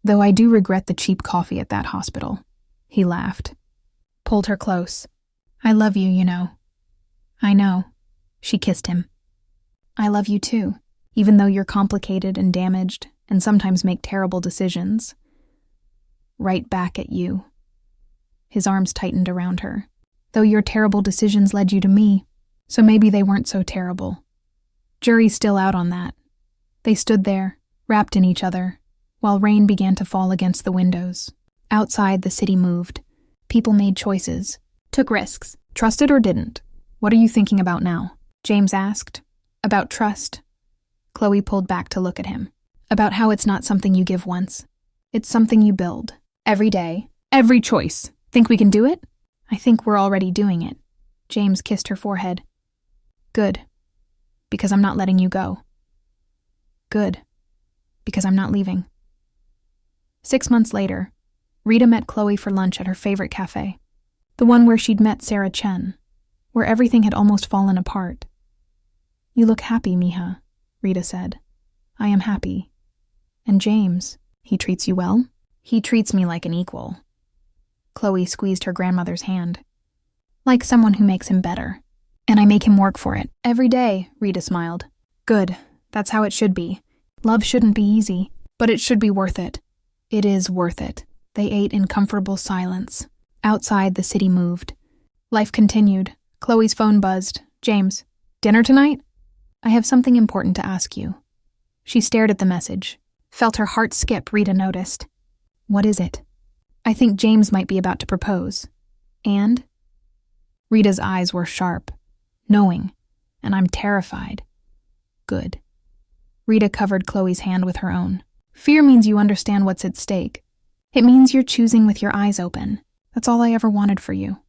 Though I do regret the cheap coffee at that hospital. He laughed. Pulled her close. I love you, you know. I know. She kissed him. I love you too, even though you're complicated and damaged and sometimes make terrible decisions. Right back at you. His arms tightened around her. Though your terrible decisions led you to me, so maybe they weren't so terrible. Jury's still out on that. They stood there, wrapped in each other, while rain began to fall against the windows. Outside, the city moved. People made choices, took risks, trusted or didn't. What are you thinking about now? James asked. About trust. Chloe pulled back to look at him. About how it's not something you give once. It's something you build. Every day. Every choice. Think we can do it? I think we're already doing it. James kissed her forehead. Good. Because I'm not letting you go. Good. Because I'm not leaving. 6 months later, Rita met Chloe for lunch at her favorite cafe. The one where she'd met Sarah Chen, where everything had almost fallen apart. You look happy, Mija, Rita said. I am happy. And James, he treats you well? He treats me like an equal. Chloe squeezed her grandmother's hand. Like someone who makes him better. And I make him work for it. Every day, Rita smiled. Good. That's how it should be. Love shouldn't be easy, but it should be worth it. It is worth it. They ate in comfortable silence. Outside, the city moved. Life continued. Chloe's phone buzzed. James, dinner tonight? I have something important to ask you. She stared at the message. Felt her heart skip, Rita noticed. What is it? I think James might be about to propose. And? Rita's eyes were sharp, knowing, and I'm terrified. Good. Rita covered Chloe's hand with her own. Fear means you understand what's at stake. It means you're choosing with your eyes open. That's all I ever wanted for you.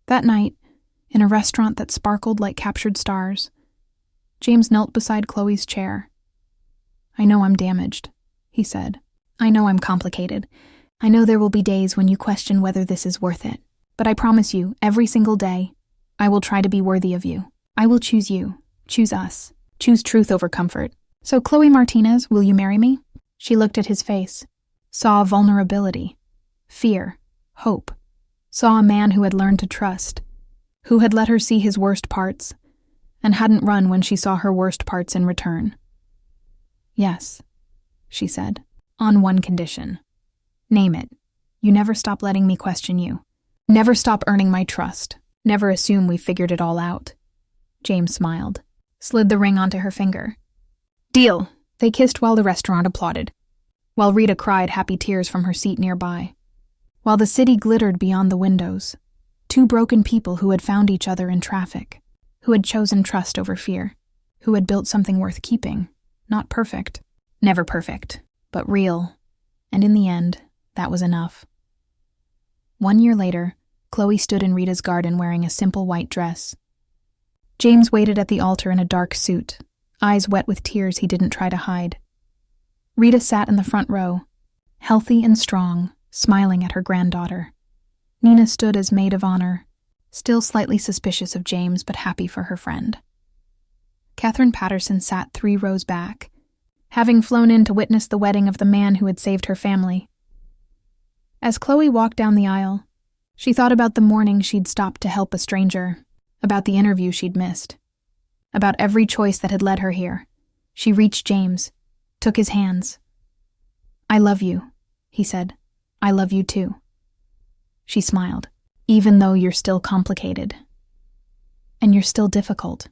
That night, in a restaurant that sparkled like captured stars, James knelt beside Chloe's chair. I know I'm damaged, he said. I know I'm complicated. I know there will be days when you question whether this is worth it. But I promise you, every single day, I will try to be worthy of you. I will choose you. Choose us. Choose truth over comfort. So, Chloe Martinez, will you marry me? She looked at his face, saw vulnerability, fear, hope, saw a man who had learned to trust, who had let her see his worst parts, and hadn't run when she saw her worst parts in return. Yes, she said, on one condition. Name it. You never stop letting me question you. Never stop earning my trust. Never assume we've figured it all out. James smiled, slid the ring onto her finger. Deal. They kissed while the restaurant applauded, while Rita cried happy tears from her seat nearby, while the city glittered beyond the windows. Two broken people who had found each other in traffic, who had chosen trust over fear, who had built something worth keeping. Not perfect. Never perfect, but real. And in the end, that was enough. 1 year later, Chloe stood in Rita's garden wearing a simple white dress. James waited at the altar in a dark suit, eyes wet with tears he didn't try to hide. Rita sat in the front row, healthy and strong, smiling at her granddaughter. Nina stood as maid of honor, still slightly suspicious of James but happy for her friend. Catherine Patterson sat 3 rows back, having flown in to witness the wedding of the man who had saved her family. As Chloe walked down the aisle, she thought about the morning she'd stopped to help a stranger, about the interview she'd missed, about every choice that had led her here. She reached James, took his hands. I love you, he said. I love you too. She smiled. Even though you're still complicated. And you're still difficult.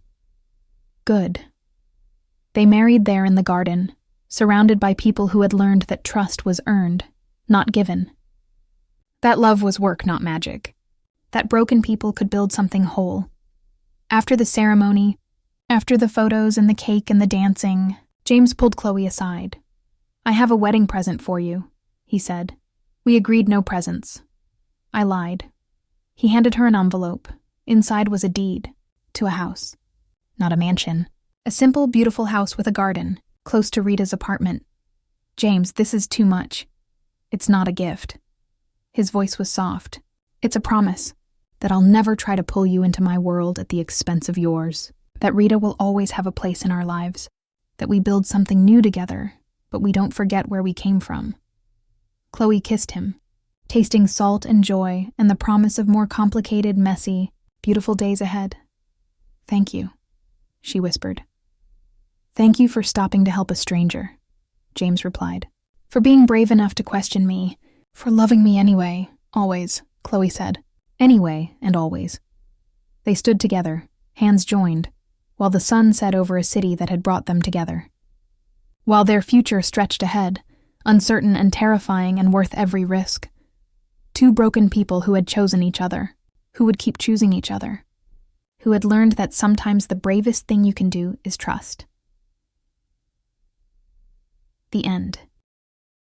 Good. They married there in the garden, surrounded by people who had learned that trust was earned, not given. That love was work, not magic. That broken people could build something whole. After the ceremony, after the photos and the cake and the dancing, James pulled Chloe aside. I have a wedding present for you, he said. We agreed no presents. I lied. He handed her an envelope. Inside was a deed to a house. Not a mansion. A simple, beautiful house with a garden, close to Rita's apartment. James, this is too much. It's not a gift. His voice was soft. It's a promise that I'll never try to pull you into my world at the expense of yours. That Rita will always have a place in our lives. That we build something new together, but we don't forget where we came from. Chloe kissed him, tasting salt and joy and the promise of more complicated, messy, beautiful days ahead. Thank you, she whispered. Thank you for stopping to help a stranger, James replied. For being brave enough to question me, for loving me anyway, always, Chloe said. Anyway and always. They stood together, hands joined, while the sun set over a city that had brought them together. While their future stretched ahead, uncertain and terrifying and worth every risk. 2 broken people who had chosen each other, who would keep choosing each other, who had learned that sometimes the bravest thing you can do is trust. The end.